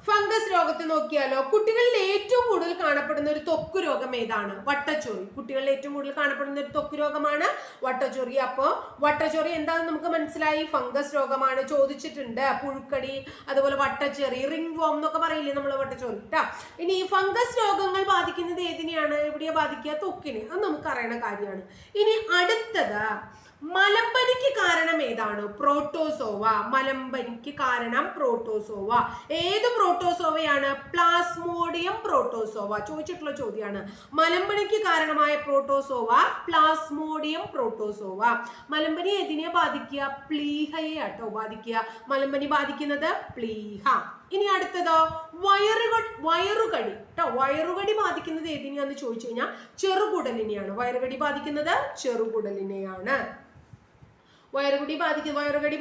ഫംഗസ് രോഗത്തെ നോക്കിയാലോ. കുട്ടികളിൽ ഏറ്റവും കൂടുതൽ കാണപ്പെടുന്ന ഒരു ത്വക്ക് രോഗം ഏതാണ്? വട്ടച്ചൊറി. കുട്ടികളിൽ ഏറ്റവും കൂടുതൽ കാണപ്പെടുന്ന ഒരു ത്വക്ക് രോഗമാണ് വട്ടച്ചൊറി. അപ്പോൾ വട്ടച്ചൊറി എന്താണെന്ന് നമുക്ക് മനസ്സിലായി. ഫംഗസ് രോഗമാണ്. ചോദിച്ചിട്ടുണ്ട്. പുഴുക്കടി, അതുപോലെ വട്ടച്ചൊറി, റിംഗ് വോം എന്നൊക്കെ പറയില്ലേ നമ്മൾ വട്ടച്ചൊറി ട്ടാ. ഇനി ഈ ഫംഗസ് രോഗങ്ങൾ ബാധിക്കുന്നത് ഏതിനെയാണ്? എവിടെയാ ബാധിക്കുക? ത്വക്കിനെ. അത് നമുക്ക് അറിയണ കാര്യമാണ്. ഇനി അടുത്തത്, മലമ്പനിക്ക് കാരണം ഏതാണ്? പ്രോട്ടോസോവ. മലമ്പനിക്ക് കാരണം പ്രോട്ടോസോവ. ഏത് പ്രോട്ടോസോവയാണ്? Plasmodium protozoa. ചോദിച്ചിട്ടുള്ള ചോദ്യമാണ്. മലമ്പനിക്ക് കാരണമായ പ്രോട്ടോസോവ പ്ലാസ്മോഡിയം പ്രോട്ടോസോവ. മലമ്പനി ഏതിനെ ബാധിക്കുക? പ്ലീഹയെ ആട്ടോ ബാധിക്കുക. മലമ്പനി ബാധിക്കുന്നത് പ്ലീഹ. ഇനി അടുത്തതോ, വയറുകടി കേട്ടോ. വയറുകടി ബാധിക്കുന്നത് ഏതിനെയാന്ന് ചോദിച്ചു കഴിഞ്ഞാൽ ചെറുകുടലിനെയാണ്. വയറുകടി ബാധിക്കുന്നത് ചെറുകുടലിനെയാണ്. വയറുകടി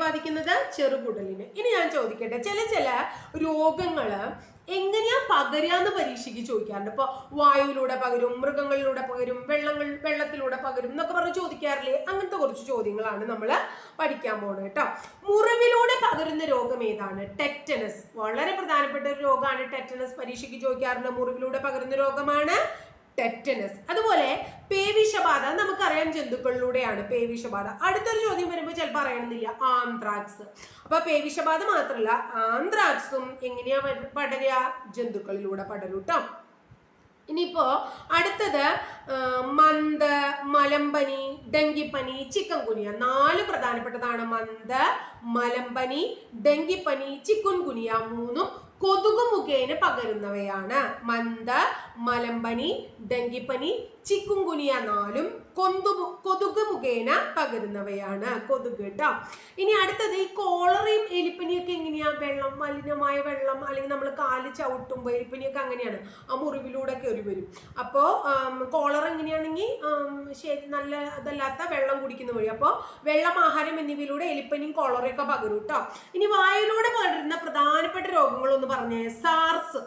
ബാധിക്കുന്നത് ചെറുകുടലിന്. ഇനി ഞാൻ ചോദിക്കട്ടെ, ചില രോഗങ്ങള് എങ്ങനെയാ പകരാന്ന് പരീക്ഷയ്ക്ക് ചോദിക്കാറുണ്ട്. ഇപ്പൊ വായുവിലൂടെ പകരും, മൃഗങ്ങളിലൂടെ പകരും, വെള്ളത്തിലൂടെ പകരും എന്നൊക്കെ പറഞ്ഞ് ചോദിക്കാറില്ലേ? അങ്ങനത്തെ കുറച്ച് ചോദ്യങ്ങളാണ് നമ്മൾ പഠിക്കാൻ പോകുന്നത് കേട്ടോ. മുറിവിലൂടെ പകരുന്ന രോഗം ഏതാണ്? ടെറ്റനസ്. വളരെ പ്രധാനപ്പെട്ട ഒരു രോഗമാണ് ടെറ്റനസ്. പരീക്ഷയ്ക്ക് ചോദിക്കാറുണ്ട്. മുറിവിലൂടെ പകരുന്ന രോഗമാണ് ടെറ്റനസ്. അതുപോലെ പേവിഷബാധ നമുക്കറിയാം ജന്തുക്കളിലൂടെയാണ് പേവിഷബാധ. അടുത്തൊരു ചോദ്യം വരുമ്പോൾ ചിലപ്പോൾ അറിയണമെന്നില്ല, ആന്ത്രാക്സ്. അപ്പൊ പേവിഷബാധ മാത്രമല്ല ആന്ത്രാക്സും എങ്ങനെയാ പടരുക? ജന്തുക്കളിലൂടെ പടരും കേട്ടോ. ഇനിയിപ്പോ അടുത്തത് മന്ത്, മലമ്പനി, ഡെങ്കിപ്പനി, ചിക്കൻ ഗുനിയ. 4 പ്രധാനപ്പെട്ടതാണ്. മന്ത്, മലമ്പനി, ഡെങ്കിപ്പനി, ചിക്കൻ ഗുനിയ 3 കൊതുക് മുഖേന പകരുന്നവയാണ്. മന്ത്, മലമ്പനി, ഡെങ്കിപ്പനി, ചിക്കൻ ഗുനിയ 4 കൊതുക് മുഖേന പകരുന്നവയാണ്. കൊതുക് കേട്ടോ. ഇനി അടുത്തത് ഈ കോളറയും എലിപ്പനിയൊക്കെ എങ്ങനെയാ? വെള്ളം, മലിനമായ വെള്ളം, അല്ലെങ്കിൽ നമ്മൾ കാല് ചവിട്ടുമ്പോൾ എലിപ്പനിയൊക്കെ അങ്ങനെയാണ്, ആ മുറിവിലൂടെ കയറി വരും. അപ്പോൾ കോളറ എങ്ങനെയാണെങ്കിൽ ശരി നല്ല അതല്ലാത്ത വെള്ളം കുടിക്കുന്ന വഴി. അപ്പോൾ വെള്ളം, ആഹാരം എന്നിവയിലൂടെ എലിപ്പനിയും കോളറയൊക്കെ പകരും കേട്ടോ. ഇനി വായിലൂടെ പകരുന്ന പ്രധാനപ്പെട്ട രോഗങ്ങളൊന്ന് പറഞ്ഞേ. സാർസ്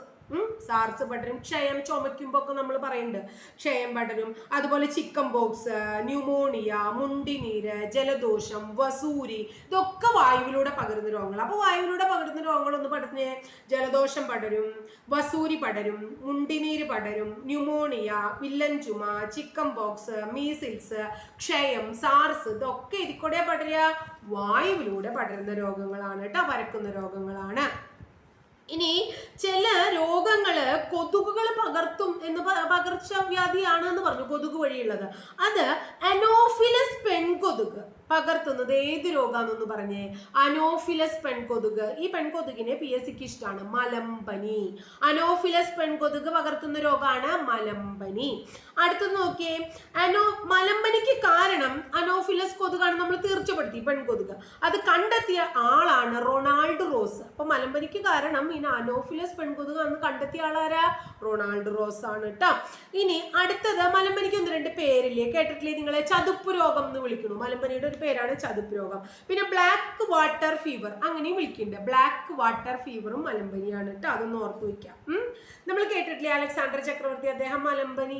പടരും. ക്ഷയം, ചുമയ്ക്കുമ്പോ ഒക്കെ നമ്മൾ പറയുന്നുണ്ട് ക്ഷയം പടരും. അതുപോലെ ചിക്കൻ ബോക്സ്, ന്യൂമോണിയ, മുണ്ടിനീര്, ജലദോഷം, വസൂരി, ഇതൊക്കെ വായുവിലൂടെ പകരുന്ന രോഗങ്ങൾ. അപ്പോൾ വായുവിലൂടെ പകരുന്ന രോഗങ്ങളൊന്ന് പഠിച്ചേ. ജലദോഷം പടരും, വസൂരി പടരും, മുണ്ടിനീര് പടരും, ന്യൂമോണിയ, വില്ലൻ ചുമ, ചിക്കൻ ബോക്സ്, മീസിൽസ്, ക്ഷയം, സാർസ്, ഇതൊക്കെ ഇതിക്കൂടെ പടരുക വായുവിലൂടെ പടരുന്ന രോഗങ്ങളാണ് കേട്ടോ, പരക്കുന്ന രോഗങ്ങളാണ്. ഇനി ചില രോഗങ്ങള് കൊതുകുകൾ പകർത്തും എന്ന് പകർച്ചവ്യാധിയാണ് എന്ന് പറഞ്ഞു, കൊതുക് വഴിയുള്ളത്. അത് അനോഫിലസ് പെൺകൊതുക് പകർത്തുന്നത് ഏത് രോഗാന്നൊന്ന് പറഞ്ഞേ. അനോഫിലസ് പെൺകൊതുക്. ഈ പെൺകൊതുകിനെ PSCക്ക് ഇഷ്ടമാണ്. മലമ്പനി. അനോഫിലസ് പെൺകൊതുക് പകർത്തുന്ന രോഗമാണ് മലമ്പനി. അടുത്തത് നോക്കിയേ. മലമ്പനിക്ക് കാരണം അനോഫിലസ് കൊതുകാണ് നമ്മൾ തീർച്ചപ്പെടുത്തി, പെൺകൊതുക്. അത് കണ്ടെത്തിയ ആളാണ് റൊണാൾഡ് റോസ്. അപ്പൊ മലമ്പനിക്ക് കാരണം ഇനി അനോഫിലസ് പെൺകൊതുകാന്ന് കണ്ടെത്തിയ ആളാരാ? റൊണാൾഡ് റോസ് ആണ് കേട്ടോ. ഇനി അടുത്തത്, മലമ്പനിക്ക് 1-2 പേരില്ലേ, കേട്ടിട്ടില്ലേ നിങ്ങളെ? ചതുപ്പ് രോഗം എന്ന് വിളിക്കുന്നു. മലമ്പനിയുടെ പേരാണ് ചതുപ്പ് രോഗം. പിന്നെ ബ്ലാക്ക് വാട്ടർ ഫീവർ അങ്ങനെയും വിളിക്കുന്നുണ്ട്. ബ്ലാക്ക് വാട്ടർ ഫീവറും മലമ്പനിയാണ് കേട്ടോ, അതൊന്ന് ഓർത്തു വെക്കാം. നമ്മൾ കേട്ടിട്ടില്ലേ അലക്സാണ്ടർ ചക്രവർത്തി, അദ്ദേഹം മലമ്പനി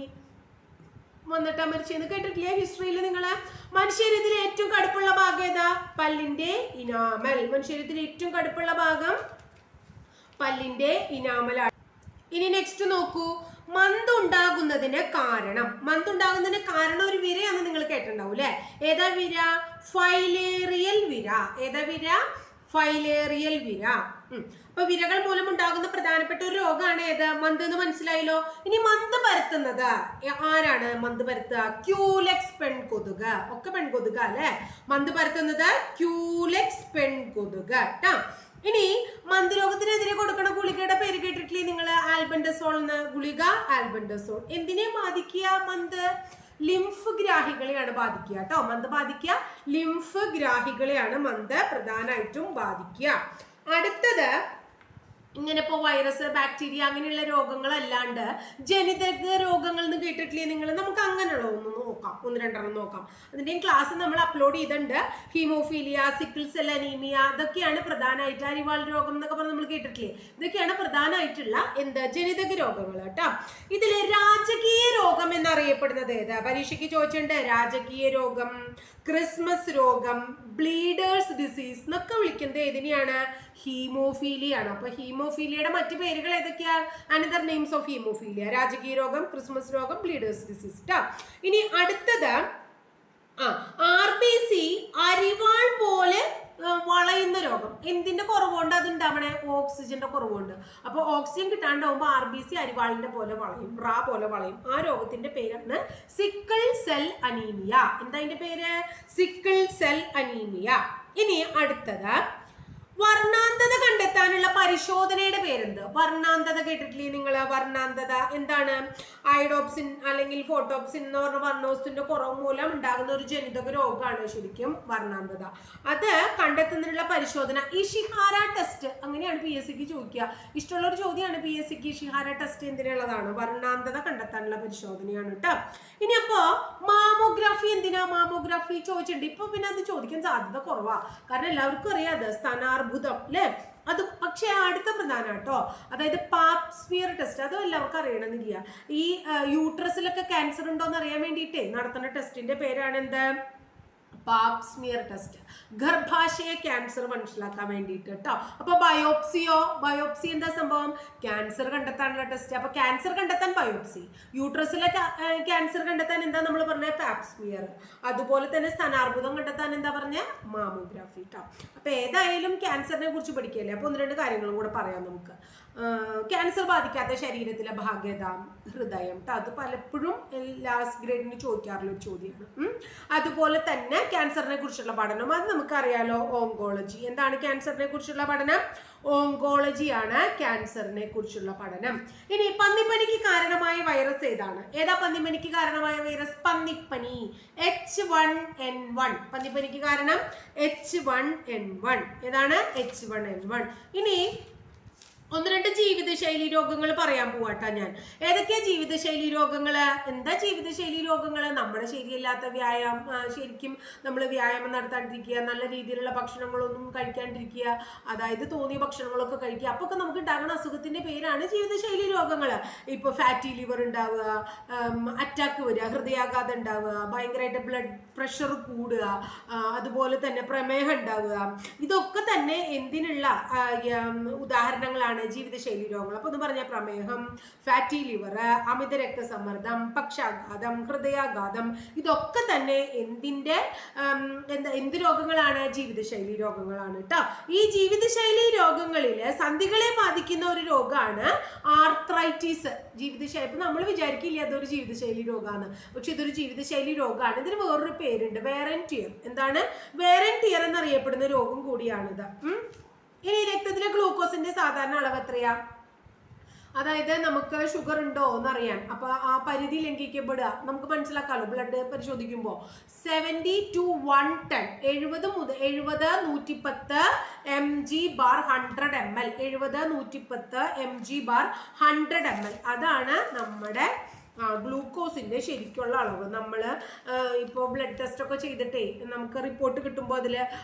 വന്നിട്ടാ മരിച്ചെന്ന് കേട്ടിട്ടില്ലേ ഹിസ്റ്ററിയിൽ? നിങ്ങള് മനുഷ്യരീതിയിൽ ഏറ്റവും കടുപ്പുള്ള ഭാഗം ഏതാ? പല്ലിന്റെ ഇനാമൽ. മനുഷ്യരീതിയിൽ ഏറ്റവും കടുപ്പുള്ള ഭാഗം പല്ലിന്റെ ഇനാമലാണ്. ഇനി നെക്സ്റ്റ് നോക്കൂ. മന്തുണ്ടാകുന്നതിന് കാരണം ഒരു വിരയാന്ന് നിങ്ങൾ കേട്ടിട്ടുണ്ടാവും അല്ലെ? ഏതാ വിര? ഫൈലേറിയൽ വിര. ഏതാ വിര? ഫൈലേറിയൽ വിര. അപ്പൊ വിരകൾ മൂലം ഉണ്ടാകുന്ന പ്രധാനപ്പെട്ട ഒരു രോഗമാണ് ഏത്? മന്ത് എന്ന് മനസ്സിലായല്ലോ. ഇനി മന്ത് പരത്തുന്നത് ആരാണ്? മന്ത് പരത്തുക ക്യൂലെക്സ് പെൺകൊതുക്. ഒക്കെ പെൺകൊതുക അല്ലെ? മന്ത് പരത്തുന്നത് ക്യൂലെക്സ് പെൺകൊതുക് കേട്ടോ. ഇനി മന്ത് രോഗത്തിനെതിരെ കൊടുക്കുന്ന ഗുളികയുടെ പേര് കേട്ടിട്ടില്ലേ നിങ്ങൾ? ആൽബൻഡസോൾ എന്ന ഗുളിക. ആൽബൻഡസോൾ എന്തിനെ ബാധിക്കുക? മന്ത് ലിംഫ് ഗ്രാഹികളെയാണ് ബാധിക്കുക കേട്ടോ. മന്ത് ബാധിക്കുക ലിംഫ് ഗ്രാഹികളെയാണ് മന്ത് പ്രധാനമായിട്ടും ബാധിക്കുക. അടുത്തത്, ഇങ്ങനെ ഇപ്പോൾ വൈറസ്, ബാക്ടീരിയ അങ്ങനെയുള്ള രോഗങ്ങളല്ലാണ്ട് ജനിതക രോഗങ്ങൾ എന്ന് കേട്ടിട്ടില്ലേ നിങ്ങൾ? നമുക്ക് അങ്ങനെയുള്ള ഒന്ന് നോക്കാം, 1-2 നോക്കാം. അതിൻ്റെയും ക്ലാസ് നമ്മൾ അപ്ലോഡ് ചെയ്തിട്ടുണ്ട്. ഹീമോഫീലിയ, സിക്കിൾ സെൽ അനീമിയ, ഇതൊക്കെയാണ് പ്രധാനമായിട്ട്. അരിവാൾ രോഗം എന്നൊക്കെ പറഞ്ഞ് നമ്മൾ കേട്ടിട്ടില്ലേ? ഇതൊക്കെയാണ് പ്രധാനമായിട്ടുള്ള ജനിതക രോഗങ്ങൾ കേട്ടോ. ഇതില് രാജകീയ രോഗം എന്നറിയപ്പെടുന്നത് ഏതാ? പരീക്ഷയ്ക്ക് ചോദിച്ചിട്ടുണ്ട്. രാജകീയ രോഗം, ക്രിസ്മസ് രോഗം, ബ്ലീഡേഴ്സ് ഡിസീസ് എന്നൊക്കെ വിളിക്കുന്നത് ഏതിനെയാണ്? ഹീമോഫീലിയ ആണ്. അപ്പൊ ഹീമോഫീലിയയുടെ മറ്റു പേരുകൾ ഏതൊക്കെയാണ്? അനദർ നെയിംസ് ഓഫ് ഹീമോഫീലിയ: രാജകീയ രോഗം, ക്രിസ്മസ് രോഗം, ബ്ലീഡേഴ്സ് ഡിസീസ്. ഇനി അടുത്തത് RBC, അരിവാൾ പോലെ വളയുന്ന രോഗം. എന്തിന്റെ കുറവുകൊണ്ട് അത് ഉണ്ടാവണേ? ഓക്സിജന്റെ കുറവുണ്ട്. അപ്പൊ ഓക്സിജൻ കിട്ടാണ്ടാവുമ്പോ RBC അരിവാളിന്റെ പോലെ വളയും, പോലെ വളയും. ആ രോഗത്തിന്റെ പേരാണ് സിക്കിൾ സെൽ അനീമിയ. എന്താ അതിന്റെ പേര്? Sickle cell anaemia. ഇനി അടുത്തത്, വർണ്ണാന്തത കണ്ടെത്താനുള്ള പരിശോധനയുടെ പേരെന്ത്? വർണ്ണാന്തത കേട്ടിട്ടില്ലേ നിങ്ങൾ? വർണ്ണാന്തത എന്താണ്? ഐഡോപ്സിൻ അല്ലെങ്കിൽ ഫോട്ടോപ്സിൻ എന്ന് പറഞ്ഞ വർണ്ണോസിന്റെ കുറവ് മൂലം ഉണ്ടാകുന്ന ഒരു ജനിതക രോഗമാണ് ശരിക്കും വർണ്ണാന്തത. അത് കണ്ടെത്തുന്നതിനുള്ള പരിശോധന ഇഷിഹാര ടെസ്റ്റ്. അങ്ങനെയാണ് PSCക്ക് ചോദിക്കുക. ഇഷ്ടമുള്ള ഒരു ചോദ്യമാണ് PSCക്ക്. Ishihara test എന്തിനുള്ളതാണ്? വർണ്ണാന്തത കണ്ടെത്താനുള്ള പരിശോധനയാണ് കേട്ടോ. ഇനി അപ്പോ മാമോഗ്രാഫി എന്തിനാ? മാമോഗ്രാഫി ചോദിച്ചിട്ടുണ്ട്. ഇപ്പൊ പിന്നെ അത് ചോദിക്കാൻ സാധ്യത കുറവാ, കാരണം എല്ലാവർക്കും അറിയാം അത് സ്ഥാനാർബുദം അല്ലെ? അത് പക്ഷെ അടുത്ത പ്രധാന കേട്ടോ, അതായത് പാപ് സ്മിയർ ടെസ്റ്റ്. അതും എല്ലാവർക്കും അറിയണമെന്നില്ല. ഈ യൂട്രസിലൊക്കെ ക്യാൻസർ ഉണ്ടോ എന്ന് അറിയാൻ വേണ്ടിയിട്ടേ നടത്തുന്ന ടെസ്റ്റിന്റെ പേരാണ് എന്ത്? Pap smear test. ഗർഭാശയ ക്യാൻസർ മനസ്സിലാക്കാൻ വേണ്ടിയിട്ട് കേട്ടോ. അപ്പൊ ബയോപ്സി എന്താ സംഭവം? ക്യാൻസർ കണ്ടെത്താനുള്ള ടെസ്റ്റ്. അപ്പൊ ക്യാൻസർ കണ്ടെത്താൻ ബയോപ്സി, യൂട്രസിലെ ക്യാൻസർ കണ്ടെത്താൻ എന്താ നമ്മൾ പറഞ്ഞ? Pap smear. അതുപോലെ തന്നെ സ്ഥാനാർബുദം കണ്ടെത്താൻ എന്താ പറഞ്ഞ? മാമോഗ്രാഫി കേട്ടോ. അപ്പൊ ഏതായാലും ക്യാൻസറിനെ കുറിച്ച് പഠിക്കല്ലേ, അപ്പൊ 1-2 കാര്യങ്ങളും കൂടെ പറയാം നമുക്ക്. ക്യാൻസർ ബാധിക്കാത്ത ശരീരത്തിലെ ഭാഗ്യത, ഹൃദയം. അത് പലപ്പോഴും ലാസ്റ്റ് ഗ്രേഡിന് ചോദിക്കാറുള്ള ഒരു ചോദ്യമാണ്. അതുപോലെ തന്നെ ക്യാൻസറിനെ കുറിച്ചുള്ള പഠനം, അത് നമുക്കറിയാലോ, ഓങ്കോളജി. എന്താണ് ക്യാൻസറിനെ കുറിച്ചുള്ള പഠനം? ഓങ്കോളജിയാണ് ക്യാൻസറിനെ കുറിച്ചുള്ള പഠനം. ഇനി പന്നിപ്പനിക്ക് കാരണമായ വൈറസ് ഏതാണ്? ഏതാ പന്നിപ്പനിക്ക് കാരണമായ വൈറസ്? പന്നിപ്പനി, H1N1. പന്നിപ്പനിക്ക് കാരണം H1N1. ഏതാണ്? H1N1. ഇനി 1-2 ജീവിതശൈലി രോഗങ്ങൾ പറയാൻ പോവാട്ടാ ഞാൻ. ഏതൊക്കെയാ ജീവിതശൈലി രോഗങ്ങൾ? എന്താ ജീവിതശൈലി രോഗങ്ങൾ? നമ്മുടെ ശരിയല്ലാത്ത ശരിക്കും നമ്മൾ വ്യായാമം നടത്താണ്ടിരിക്കുക, നല്ല രീതിയിലുള്ള ഭക്ഷണങ്ങളൊന്നും കഴിക്കാണ്ടിരിക്കുക, അതായത് തോന്നിയ ഭക്ഷണങ്ങളൊക്കെ കഴിക്കുക. അപ്പൊ നമുക്ക് ഉണ്ടാകുന്ന അസുഖത്തിന്റെ പേരാണ് ജീവിതശൈലി രോഗങ്ങൾ. ഇപ്പൊ ഫാറ്റി ലിവർ ഉണ്ടാവുക, അറ്റാക്ക് വരിക, ഹൃദയാഘാതം ഉണ്ടാവുക, ഭയങ്കരമായിട്ട് ബ്ലഡ് പ്രഷർ കൂടുക, അതുപോലെ തന്നെ പ്രമേഹം ഉണ്ടാവുക. ഇതൊക്കെ തന്നെ എന്തിനുള്ള ഉദാഹരണങ്ങളാണ്? ജീവിതശൈലി രോഗങ്ങൾ. അപ്പൊ എന്ന് പറഞ്ഞാൽ പ്രമേഹം, ഫാറ്റി ലിവർ, അമിത രക്തസമ്മർദ്ദം, പക്ഷാഘാതം, ഹൃദയാഘാതം, ഇതൊക്കെ തന്നെ എന്ത് രോഗങ്ങളാണ്? ജീവിതശൈലി രോഗങ്ങളാണ് കേട്ടോ. ഈ ജീവിതശൈലി രോഗങ്ങളിൽ സന്ധികളെ ബാധിക്കുന്ന ഒരു രോഗമാണ് ആർത്രൈറ്റിസ്. ജീവിതശൈലി, ഇപ്പൊ നമ്മൾ വിചാരിക്കില്ല അതൊരു ജീവിതശൈലി രോഗമാണ്, പക്ഷെ ഇതൊരു ജീവിതശൈലി രോഗമാണ്. ഇതിന് വേറൊരു പേരുണ്ട്, വെയർ ആൻഡ് ടിയർ. എന്താണ്? വെയർ ആൻഡ് ടിയർ എന്നറിയപ്പെടുന്ന രോഗം കൂടിയാണിത്. ഇനി രക്തത്തിലെ ഗ്ലൂക്കോസിന്റെ സാധാരണ അളവ് എത്രയാ? അതായത് നമുക്ക് ഷുഗർ ഉണ്ടോ എന്നറിയാൻ, അപ്പൊ ആ പരിധി ലംഘിക്കപ്പെടുക നമുക്ക് മനസ്സിലാക്കാമല്ലോ. ബ്ലഡ് പരിശോധിക്കുമ്പോൾ 70 to 110, 70 മുതൽ 110 mg/100 ml, 110 mg/100 ml. അതാണ് നമ്മുടെ ഗ്ലൂക്കോസിന്റെ ശരിക്കുള്ള അളവ്. നമ്മൾ ഇപ്പോൾ ബ്ലഡ് ടെസ്റ്റ് ഒക്കെ ചെയ്തിട്ടേ നമുക്ക് റിപ്പോർട്ട് കിട്ടുമ്പോൾ അതിൽ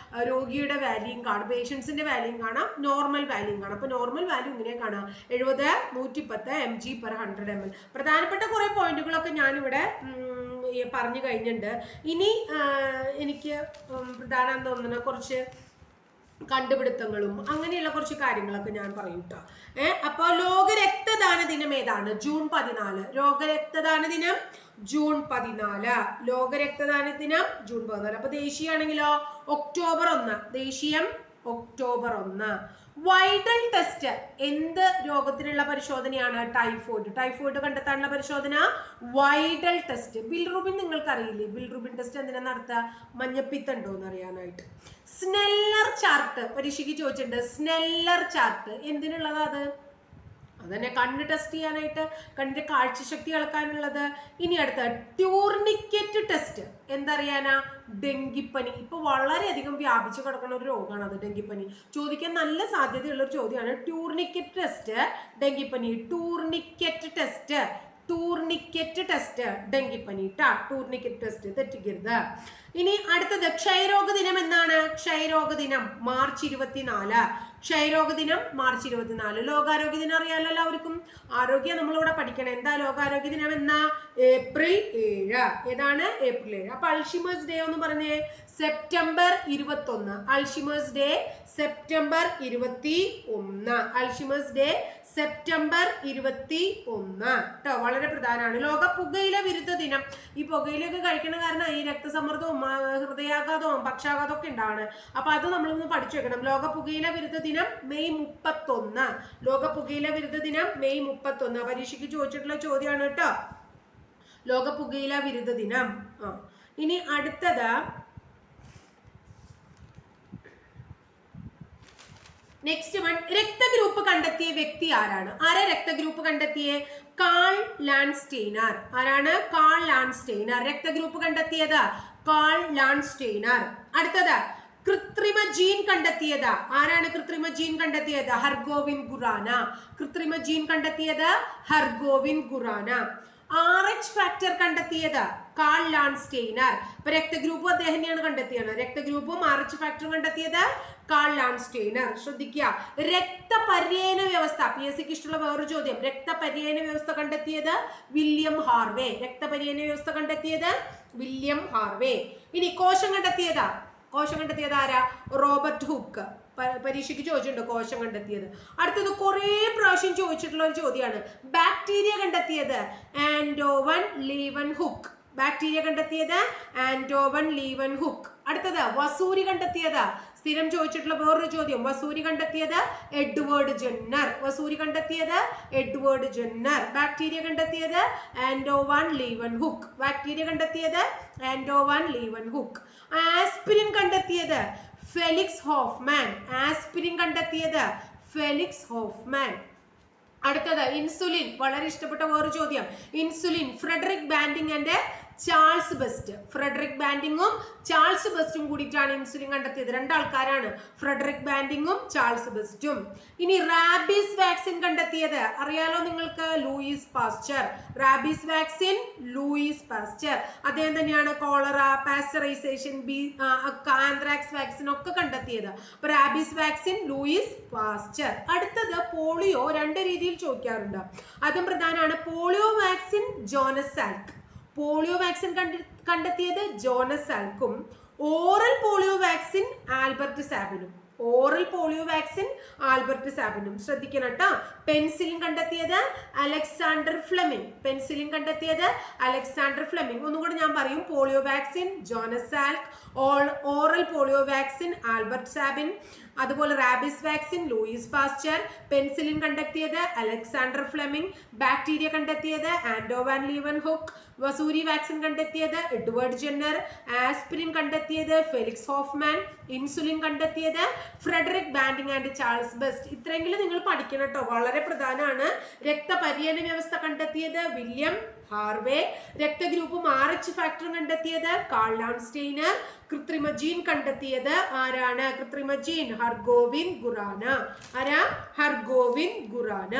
രോഗിയുടെ വാല്യൂം കാണും, പേഷ്യൻസിന്റെ വാല്യൂം കാണാം, നോർമൽ വാല്യൂം കാണാം. അപ്പോൾ നോർമൽ വാല്യൂ ഇങ്ങനെ കാണാം, 70, 110 mg/100 ml. പ്രധാനപ്പെട്ട കുറേ പോയിന്റുകളൊക്കെ ഞാനിവിടെ പറഞ്ഞു കഴിഞ്ഞിട്ടുണ്ട്. ഇനി എനിക്ക് പ്രധാനം തോന്നുന്ന കുറച്ച് കണ്ടുപിടുത്തങ്ങളും അങ്ങനെയുള്ള കുറച്ച് കാര്യങ്ങളൊക്കെ ഞാൻ പറയും കേട്ടോ. അപ്പൊ ലോക രക്തദാന ദിനം ഏതാണ്? ജൂൺ 14. ലോക രക്തദാന ദിനം ജൂൺ 14. ലോക രക്തദാന ദിനം ജൂൺ 14. അപ്പൊ ദേശീയാണെങ്കിലോ ഒക്ടോബർ 1. ദേശീയം ഒക്ടോബർ 1. വൈഡൽ ടെസ്റ്റ് എന്ത് രോഗത്തിനുള്ള പരിശോധനയാണ്? ടൈഫോയിഡ് കണ്ടെത്താനുള്ള പരിശോധന വൈഡൽ ടെസ്റ്റ്. ബിൽറുബിൻ നിങ്ങൾക്ക് അറിയില്ലേ? ബിൽറുബിൻ ടെസ്റ്റ് എന്തിനാ നടത്തുക? മഞ്ഞപ്പിത്തണ്ടോ എന്ന് അറിയാനായിട്ട്. സ്നെല്ലർ ചാർട്ട് പരീക്ഷയ്ക്ക് ചോദിച്ചിട്ടുണ്ട്. സ്നെല്ലർ ചാർട്ട് എന്തിനുള്ളതാ? അതന്നെ കണ്ണ് ടെസ്റ്റ് ചെയ്യാനായിട്ട്, കണ്ണിന്റെ കാഴ്ചശക്തി അളക്കാനുള്ളത്. ഇനി അടുത്ത ടൂർണിക്കറ്റ് ടെസ്റ്റ് എന്തറിയാനാ? ഡെങ്കിപ്പനി. ഇപ്പൊ വളരെയധികം വ്യാപിച്ചു കിടക്കുന്ന ഒരു രോഗമാണ് അത്, ഡെങ്കിപ്പനി. ചോദിക്കാൻ നല്ല സാധ്യതയുള്ള ഒരു ചോദ്യമാണ് ടൂർണിക്കറ്റ് ടെസ്റ്റ്, ഡെങ്കിപ്പനി. ടൂർണിക്കറ്റ് ടെസ്റ്റ് ഡെങ്കിപ്പനി ട്ടാ. ടൂർണിക്കറ്റ് ടെസ്റ്റ് തെറ്റിക്കരുത്. ഇനി അടുത്തത് ക്ഷയരോഗ ദിനം എന്നാണ്? ക്ഷയരോഗ ദിനം മാർച്ച് 24. ക്ഷയരോഗ ദിനം മാർച്ച് 24. ലോകാരോഗ്യ ദിനം അറിയാലോ എല്ലാവർക്കും. ആരോഗ്യം നമ്മളിവിടെ പഠിക്കണം. എന്താ ലോകാരോഗ്യ ദിനം എന്നാ? ഏപ്രിൽ 7. ഏതാണ്? ഏപ്രിൽ 7. അപ്പൊ അൾഷിമേഴ്സ് ഡേ എന്ന് പറഞ്ഞേ September 21. Alzheimer's day September 21. Alzheimer's day September 21 കേട്ടോ. വളരെ പ്രധാനമാണ്. ലോക പുകയില വിരുദ്ധ ദിനം. ഈ പുകയിലൊക്കെ കഴിക്കണ കാരണം ഈ രക്തസമ്മർദ്ദവും ഹൃദയാഘാതവും പക്ഷാഘാതവും ഒക്കെ ഉണ്ടാണ്. അപ്പൊ അത് നമ്മളൊന്ന് പഠിച്ചു വെക്കണം. ലോക പുകയില വിരുദ്ധ ദിനം മെയ് 31. ലോക പുകയില വിരുദ്ധ ദിനം മെയ് 31. പരീക്ഷയ്ക്ക് ചോദിച്ചിട്ടുള്ള ചോദ്യമാണ് കേട്ടോ, ലോക പുകയില വിരുദ്ധ ദിനം. ഇനി അടുത്തത് നെക്സ്റ്റ് വൺ, രക്തഗ്രൂപ്പ് കണ്ടെത്തിയ വ്യക്തി ആരാണ്? രക്തഗ്രൂപ്പ് കണ്ടെത്തിയേ? Call Landsteiner. ആരാണ്? Call Landsteiner. രക്തഗ്രൂപ്പ് കണ്ടെത്തിയത് കാൾ ലാൻഡ്സ്റ്റെയ്നർ. അടുത്തത് കൃത്രിമ ജീൻ കണ്ടെത്തിയത് ആരാണ്? കൃത്രിമ ജീൻ കണ്ടെത്തിയത് ഹർഗോവിൻ ഖുറാന. കൃത്രിമ ജീൻ കണ്ടെത്തിയത് ഹർഗോവിൻ ഖുറാന. RH ഫാക്ടർ കണ്ടെത്തിയത് കാൾ ലാൻഡ്സ്റ്റെയ്നർ. ഇപ്പൊ രക്തഗ്രൂപ്പും അദ്ദേഹം തന്നെയാണ് കണ്ടെത്തിയത്. രക്തഗ്രൂപ്പും RH ഫാക്ടറും കണ്ടെത്തിയത് കാൾ ലാൻഡ്സ്റ്റെയ്നർ. ശ്രദ്ധിക്കുക. രക്തപര്യന വ്യവസ്ഥ, PSCക്ക് ഇഷ്ടമുള്ള വേറൊരു ചോദ്യം. രക്തപര്യന വ്യവസ്ഥ കണ്ടെത്തിയത് വില്യം ഹാർവേ. രക്തപര്യന വ്യവസ്ഥ കണ്ടെത്തിയത് വില്യം ഹാർവേ. ഇനി കോശം കണ്ടെത്തിയത് ആരാ? Robert hook. പരീക്ഷയ്ക്ക് ചോദിച്ചിട്ടുണ്ട് കോശം കണ്ടെത്തിയത്. അടുത്തത് കുറേ പ്രാവശ്യം ചോദിച്ചിട്ടുള്ള ഒരു ചോദ്യമാണ്. ബാക്ടീരിയ കണ്ടെത്തിയത് ആൻഡോവൻ ലീവൻ ഹുക്ക്. ബാക്ടീരിയ കണ്ടെത്തിയത് ആൻഡോവൻ ലീവൻ ഹുക്ക്. അടുത്തത് വസൂരി കണ്ടെത്തിയത് സ്ഥിരം ചോദിച്ചിട്ടുള്ള വേറൊരു ചോദ്യം, വസൂരി കണ്ടെത്തിയത് എഡ്വേർഡ് ജെന്നർ. വസൂരി കണ്ടെത്തിയത് എഡ്വേർഡ് ജെന്നർ. ബാക്ടീരിയ കണ്ടെത്തിയത് ആൻഡോ വാൻ ലീവൻഹുക്ക്. ബാക്ടീരിയ കണ്ടെത്തിയത് ആൻഡോ വാൻ ലീവൻഹുക്ക്. ആസ്പിരിൻ കണ്ടെത്തിയത് ഫെലിക്സ് ഹോഫ്മാൻ. ആസ്പിരിൻ കണ്ടെത്തിയത് ഫെലിക്സ് ഹോഫ്മാൻ. അടുത്തത് ഇൻസുലിൻ, വളരെ ഇഷ്ടപ്പെട്ട വേറൊരു ചോദ്യം. Insulin Frederick Banting and Charles Best. Frederick ബാൻഡിങ്ങും ചാൾസ് ബെസ്റ്റും കൂടിയിട്ടാണ് ഇൻസുലിൻ കണ്ടെത്തിയത്. രണ്ടാൾക്കാരാണ്, ഫ്രെഡറിക് ബാൻഡിങ്ങും ചാൾസ് ബെസ്റ്റും. ഇനി റാബീസ് വാക്സിൻ കണ്ടെത്തിയത് അറിയാലോ നിങ്ങൾക്ക്, Louis Pasteur. Rabies vaccine Louis Pasteur. അദ്ദേഹം തന്നെയാണ് കോളറ, പാസ്ചറൈസേഷൻ, ആന്ത്രാക്സ് വാക്സിൻ ഒക്കെ കണ്ടെത്തിയത്. അപ്പൊ റാബീസ് വാക്സിൻ ലൂയിസ് പാസ്ചർ. അടുത്തത് പോളിയോ, രണ്ട് രീതിയിൽ ചോദിക്കാറുണ്ട്. അതും പ്രധാനമാണ്. Polio vaccine Jonas Salk. Polio vaccine കണ്ടെത്തിയത് ജോനസ് സാൽക്കും. ഓറൽ പോളിയോ വാക്സിൻ ആൽബർട്ട് സാബിനും. ഓറൽ പോളിയോ വാക്സിൻ ആൽബർട്ട് സാബിനും. ശ്രദ്ധിക്കണം കേട്ടോ. പെൻസിലിൻ കണ്ടെത്തിയത് അലക്സാണ്ടർ ഫ്ലെമിംഗ്. പെൻസിലിൻ കണ്ടെത്തിയത് അലക്സാണ്ടർ ഫ്ലെമിംഗ്. ഒന്നുകൂടെ ഞാൻ പറയും. Polio vaccine Jonas Salk, oral polio vaccine Albert Sabin, അതുപോലെ rabies vaccine Louis Pasteur, penicillin കണ്ടെത്തിയത് അലക്സാണ്ടർ ഫ്ലെമിംഗ്, ബാക്ടീരിയ കണ്ടെത്തിയത് ആൻഡോ വാൻ ലീവൻഹുക്ക്, വസൂരി വാക്സിൻ കണ്ടെത്തിയത് എഡ്വേർഡ് ജെന്നർ, ആസ്പിരിൻ കണ്ടെത്തിയത് ഫെലിക്സ് ഹോഫ്മാൻ, ഇൻസുലിൻ കണ്ടെത്തിയത് Frederick Banting and Charles Best. ഇത്രയെങ്കിലും നിങ്ങൾ പഠിക്കണം കേട്ടോ, വളരെ പ്രധാനമാണ്. രക്തപര്യന വ്യവസ്ഥ കണ്ടെത്തിയത് വില്യം ഹാർവേ. രക്തഗ്രൂപ്പും RH ഫാക്ടറും കണ്ടെത്തിയത് കാൾ ലാൻസ്റ്റെയ്നർ. കൃത്രിമ ജീൻ കണ്ടെത്തിയത് ആരാണ്? കൃത്രിമ ജീൻ ഹർഗോവിന്ദ് ഖുറാന. ആരാ? ഹർഗോവിന്ദ് ഖുറാന.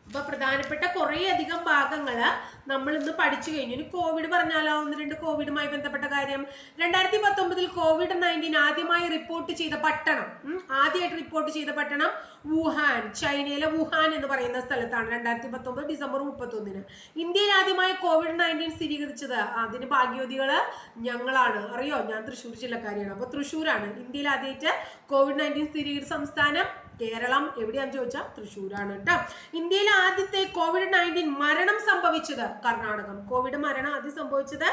അപ്പൊ പ്രധാനപ്പെട്ട കുറേ അധികം ഭാഗങ്ങള് നമ്മൾ ഇന്ന് പഠിച്ചു കഴിഞ്ഞു. ഇനി കോവിഡ് പറഞ്ഞാലോ, ഒന്ന് രണ്ട് കോവിഡുമായി ബന്ധപ്പെട്ട കാര്യം. 2019 COVID-19 ആദ്യമായി റിപ്പോർട്ട് ചെയ്ത പട്ടണം, ആദ്യമായിട്ട് റിപ്പോർട്ട് ചെയ്ത പട്ടണം വുഹാൻ, ചൈനയിലെ വുഹാൻ എന്ന് പറയുന്ന സ്ഥലത്താണ്. 2019 ഡിസംബർ 31. ഇന്ത്യയിൽ ആദ്യമായി COVID-19 സ്ഥിരീകരിച്ചത്, അതിന് ഭാഗ്യവതികള് ഞങ്ങളാണ്. അറിയോ, ഞാൻ തൃശ്ശൂർ ജില്ലക്കാരിയാണ്. അപ്പൊ തൃശ്ശൂരാണ് ഇന്ത്യയിൽ ആദ്യമായിട്ട് COVID-19 സ്ഥിരീകരിച്ച സംസ്ഥാനം. കേരളം എവിടെയാന്ന് ചോദിച്ചാൽ തൃശ്ശൂരാണ് കേട്ടോ. ഇന്ത്യയിൽ ആദ്യത്തെ COVID-19 മരണം സംഭവിച്ചത് കർണാടകം. കോവിഡ് മരണം ആദ്യം സംഭവിച്ചത്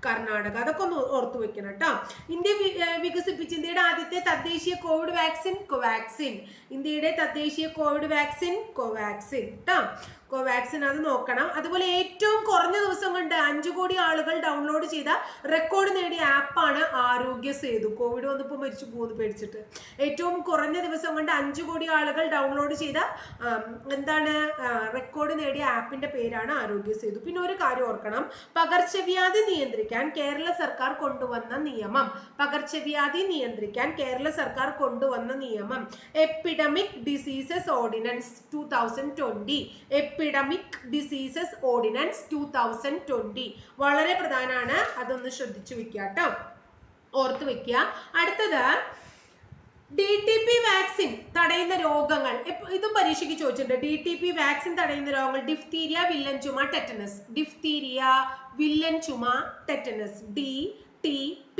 കർണാടക. അതൊക്കെ ഒന്ന് ഓർത്തു വെക്കണം കേട്ടോ. ഇന്ത്യ വികസിപ്പിച്ച ഇന്ത്യയുടെ ആദ്യത്തെ തദ്ദേശീയ കോവിഡ് വാക്സിൻ കോവാക്സിൻ. ഇന്ത്യയുടെ തദ്ദേശീയ കോവിഡ് വാക്സിൻ കോവാക്സിൻ കേട്ടോ. കോവാക്സിൻ അത് നോക്കണം. അതുപോലെ ഏറ്റവും കുറഞ്ഞ ദിവസം കൊണ്ട് 5 കോടി ആളുകൾ ഡൗൺലോഡ് ചെയ്ത റെക്കോർഡ് നേടിയ ആപ്പാണ് ആരോഗ്യ സേതു. കോവിഡ് വന്നപ്പോൾ മരിച്ചു പോകുന്നു പേടിച്ചിട്ട്. ഏറ്റവും കുറഞ്ഞ ദിവസം കൊണ്ട് 5 കോടി ആളുകൾ ഡൗൺലോഡ് ചെയ്ത എന്താണ് റെക്കോർഡ് നേടിയ ആപ്പിന്റെ പേരാണ് ആരോഗ്യ സേതു. പിന്നെ ഒരു കാര്യം ഓർക്കണം, പകർച്ചവ്യാധി നിയന്ത്രിക്കാൻ കേരള സർക്കാർ കൊണ്ടുവന്ന നിയമം. പകർച്ചവ്യാധി നിയന്ത്രിക്കാൻ കേരള സർക്കാർ കൊണ്ടുവന്ന നിയമം epidemic diseases ordinance 2020. Epidemic diseases ordinance 2020 വളരെ പ്രധാനമാണ്. അതൊന്ന് ശ്രദ്ധിച്ചു വെക്കുക കേട്ടോ, ഓർത്ത് വെക്കുക. അടുത്തത് DTP വാക്സിൻ തടയുന്ന രോഗങ്ങൾ. ഇതും പരീക്ഷയ്ക്ക് ചോദിച്ചിട്ടുണ്ട്. DTP വാക്സിൻ തടയുന്ന രോഗങ്ങൾ ഡിഫ്തീരിയ, വില്ലൻ ചുമ, ടെറ്റനസ്. ഡിഫ്തീരിയ, വില്ലൻ ചുമ, ടെറ്റനസ്. DTP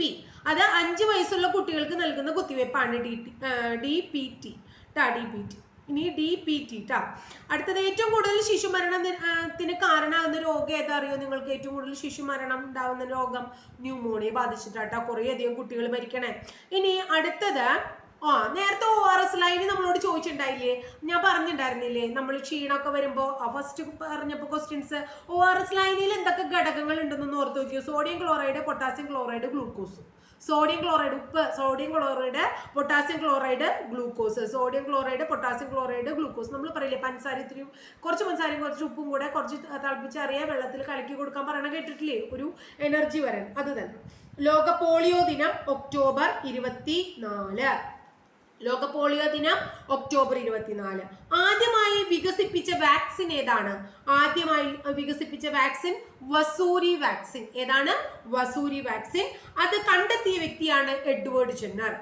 അത് 5 വയസ്സുള്ള കുട്ടികൾക്ക് നൽകുന്ന കുത്തിവയ്പ്പാണ് DPT. ഇനി DPT ട്ടാ. അടുത്തത് ഏറ്റവും കൂടുതൽ ശിശുമരണത്തിന് കാരണമാകുന്ന രോഗം ഏതാ അറിയോ നിങ്ങൾക്ക്? ഏറ്റവും കൂടുതൽ ശിശുമരണം ഉണ്ടാകുന്ന രോഗം ന്യൂമോണിയ ബാധിച്ചിട്ടാട്ടോ കുറേ അധികം കുട്ടികൾ മരിക്കണേ. ഇനി അടുത്തത് നേരത്തെ ORS ലൈന് നമ്മളോട് ചോദിച്ചിട്ടുണ്ടായില്ലേ? ഞാൻ പറഞ്ഞിട്ടുണ്ടായിരുന്നില്ലേ, നമ്മൾ ക്ഷീണമൊക്കെ വരുമ്പോൾ ഫസ്റ്റ് പറഞ്ഞപ്പോൾ ക്വസ്റ്റ്യൻസ് ORS ലൈനിൽ എന്തൊക്കെ ഘടകങ്ങൾ ഉണ്ടെന്ന് ഓർത്ത് നോക്കിയോ? Sodium chloride, potassium chloride, glucose. Sodium chloride ഉപ്പ്, sodium chloride, potassium chloride, glucose. Sodium chloride, potassium chloride, glucose. നമ്മൾ പറയില്ലേ പഞ്ചസാര, ഇത്തിരി കുറച്ച് പഞ്ചസാരയും കുറച്ച് ഉപ്പും കൂടെ കുറച്ച് തിളപ്പിച്ചറിയാൻ വെള്ളത്തിൽ കലക്കി കൊടുക്കാൻ പറയണ കേട്ടിട്ടില്ലേ? ഒരു എനർജി വരാൻ. അത് തന്നെ. ലോക പോളിയോ ദിനം ഒക്ടോബർ 24. ലോക പോളിയോ ദിനം ഒക്ടോബർ 24. ആദ്യമായി വികസിപ്പിച്ച വാക്സിൻ ഏതാണ്? ആദ്യമായി വികസിപ്പിച്ച വാക്സിൻ വസൂരി വാക്സിൻ. ഏതാണ്? വസൂരി വാക്സിൻ. അത് കണ്ടെത്തിയ വ്യക്തിയാണ് എഡ്വേർഡ് ജെന്നർ.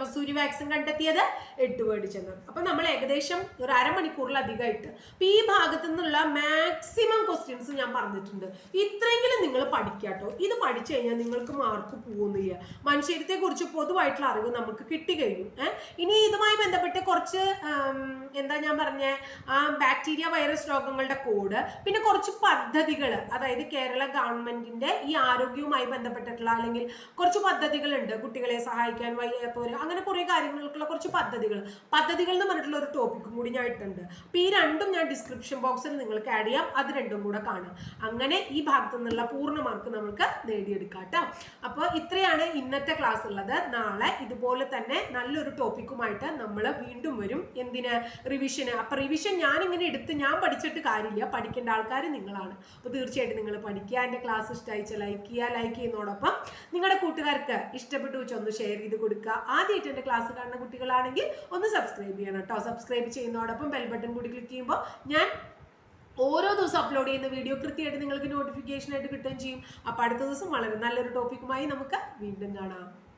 വസൂരി വാക്സിൻ കണ്ടെത്തിയത് എഡ്വേർഡ് ജെന്നർ. അപ്പൊ നമ്മൾ ഏകദേശം ഒരു അരമണിക്കൂറിലധികമായിട്ട് ഈ ഭാഗത്തു നിന്നുള്ള മാക്സിമം ക്വസ്റ്റ്യൻസ് ഞാൻ പറഞ്ഞിട്ടുണ്ട്. ഇത്രയെങ്കിലും നിങ്ങൾ പഠിക്കാട്ടോ. ഇത് പഠിച്ചു കഴിഞ്ഞാൽ നിങ്ങൾക്ക് മാർക്ക് പോകുന്നില്ല. മനുഷ്യരത്തെ കുറിച്ച് പൊതുവായിട്ടുള്ള അറിവ് നമുക്ക് കിട്ടിക്കഴിഞ്ഞു. ഇനി ഇതുമായി ബന്ധപ്പെട്ട് കുറച്ച് എന്താ ഞാൻ പറഞ്ഞ ബാക്ടീരിയ വൈറസ് രോഗങ്ങളുടെ കോഡ്, പിന്നെ കുറച്ച് പദ്ധതികൾ, അതായത് കേരള ഗവൺമെന്റിന്റെ ഈ ആരോഗ്യവുമായി ബന്ധപ്പെട്ടിട്ടുള്ള അല്ലെങ്കിൽ കുറച്ച് പദ്ധതികളുണ്ട്, കുട്ടികളെ സഹായിക്കാൻ, വയ്യാത്തവര്, അങ്ങനെ കുറെ കാര്യങ്ങൾക്കുള്ള കുറച്ച് പദ്ധതികൾ എന്ന് പറഞ്ഞിട്ടുള്ള ഒരു ടോപ്പിക്കും കൂടി ഞാൻ ഇട്ടുണ്ട്. അപ്പൊ ഈ രണ്ടും ഞാൻ ഡിസ്ക്രിപ്ഷൻ ബോക്സിൽ നിങ്ങൾക്ക് ആഡ് ചെയ്യാം. അത് രണ്ടും കൂടെ കാണാം. അങ്ങനെ ഈ ഭാഗത്തു നിന്നുള്ള പൂർണ്ണ മാർക്ക് നമുക്ക് നേടിയെടുക്കാം കേട്ടോ. അപ്പോൾ ഇത്രയാണ് ഇന്നത്തെ ക്ലാസ് ഉള്ളത്. നാളെ ഇതുപോലെ തന്നെ നല്ലൊരു ടോപ്പിക്കുമായിട്ട് നമ്മൾ വീണ്ടും വരും. എന്തിന്? റിവിഷന്. അപ്പൊ റിവിഷൻ ഞാനിങ്ങനെ എടുത്ത് ഞാൻ പഠിച്ചിട്ട് കാര്യമില്ല, പഠിക്കേണ്ട ആൾക്കാർ നിങ്ങളാണ്. അപ്പോൾ തീർച്ചയായിട്ടും നിങ്ങൾ പഠിക്കുക. എൻ്റെ ക്ലാസ് ഇഷ്ടമായിച്ച ലൈക്ക് ചെയ്യുന്നതോടൊപ്പം നിങ്ങളുടെ കൂട്ടുകാർക്ക് ഇഷ്ടപ്പെട്ടു വെച്ച് ഒന്ന് ഷെയർ ചെയ്ത് കൊടുക്കുക. ആദ്യമായിട്ട് എൻ്റെ ക്ലാസ് കാണുന്ന കുട്ടികളാണെങ്കിൽ ഒന്ന് സബ്സ്ക്രൈബ് ചെയ്യണം കേട്ടോ. സബ്സ്ക്രൈബ് ചെയ്യുന്നതോടൊപ്പം ബെൽ ബട്ടൺ കൂടി ക്ലിക്ക് ചെയ്യുമ്പോൾ ഞാൻ ഓരോ ദിവസം അപ്ലോഡ് ചെയ്യുന്ന വീഡിയോ കൃത്യമായിട്ട് നിങ്ങൾക്ക് നോട്ടിഫിക്കേഷൻ ആയിട്ട് കിട്ടുകയും ചെയ്യും. അപ്പോൾ അടുത്ത ദിവസം വളരെ നല്ലൊരു ടോപ്പിക്കുമായി നമുക്ക് വീണ്ടും കാണാം.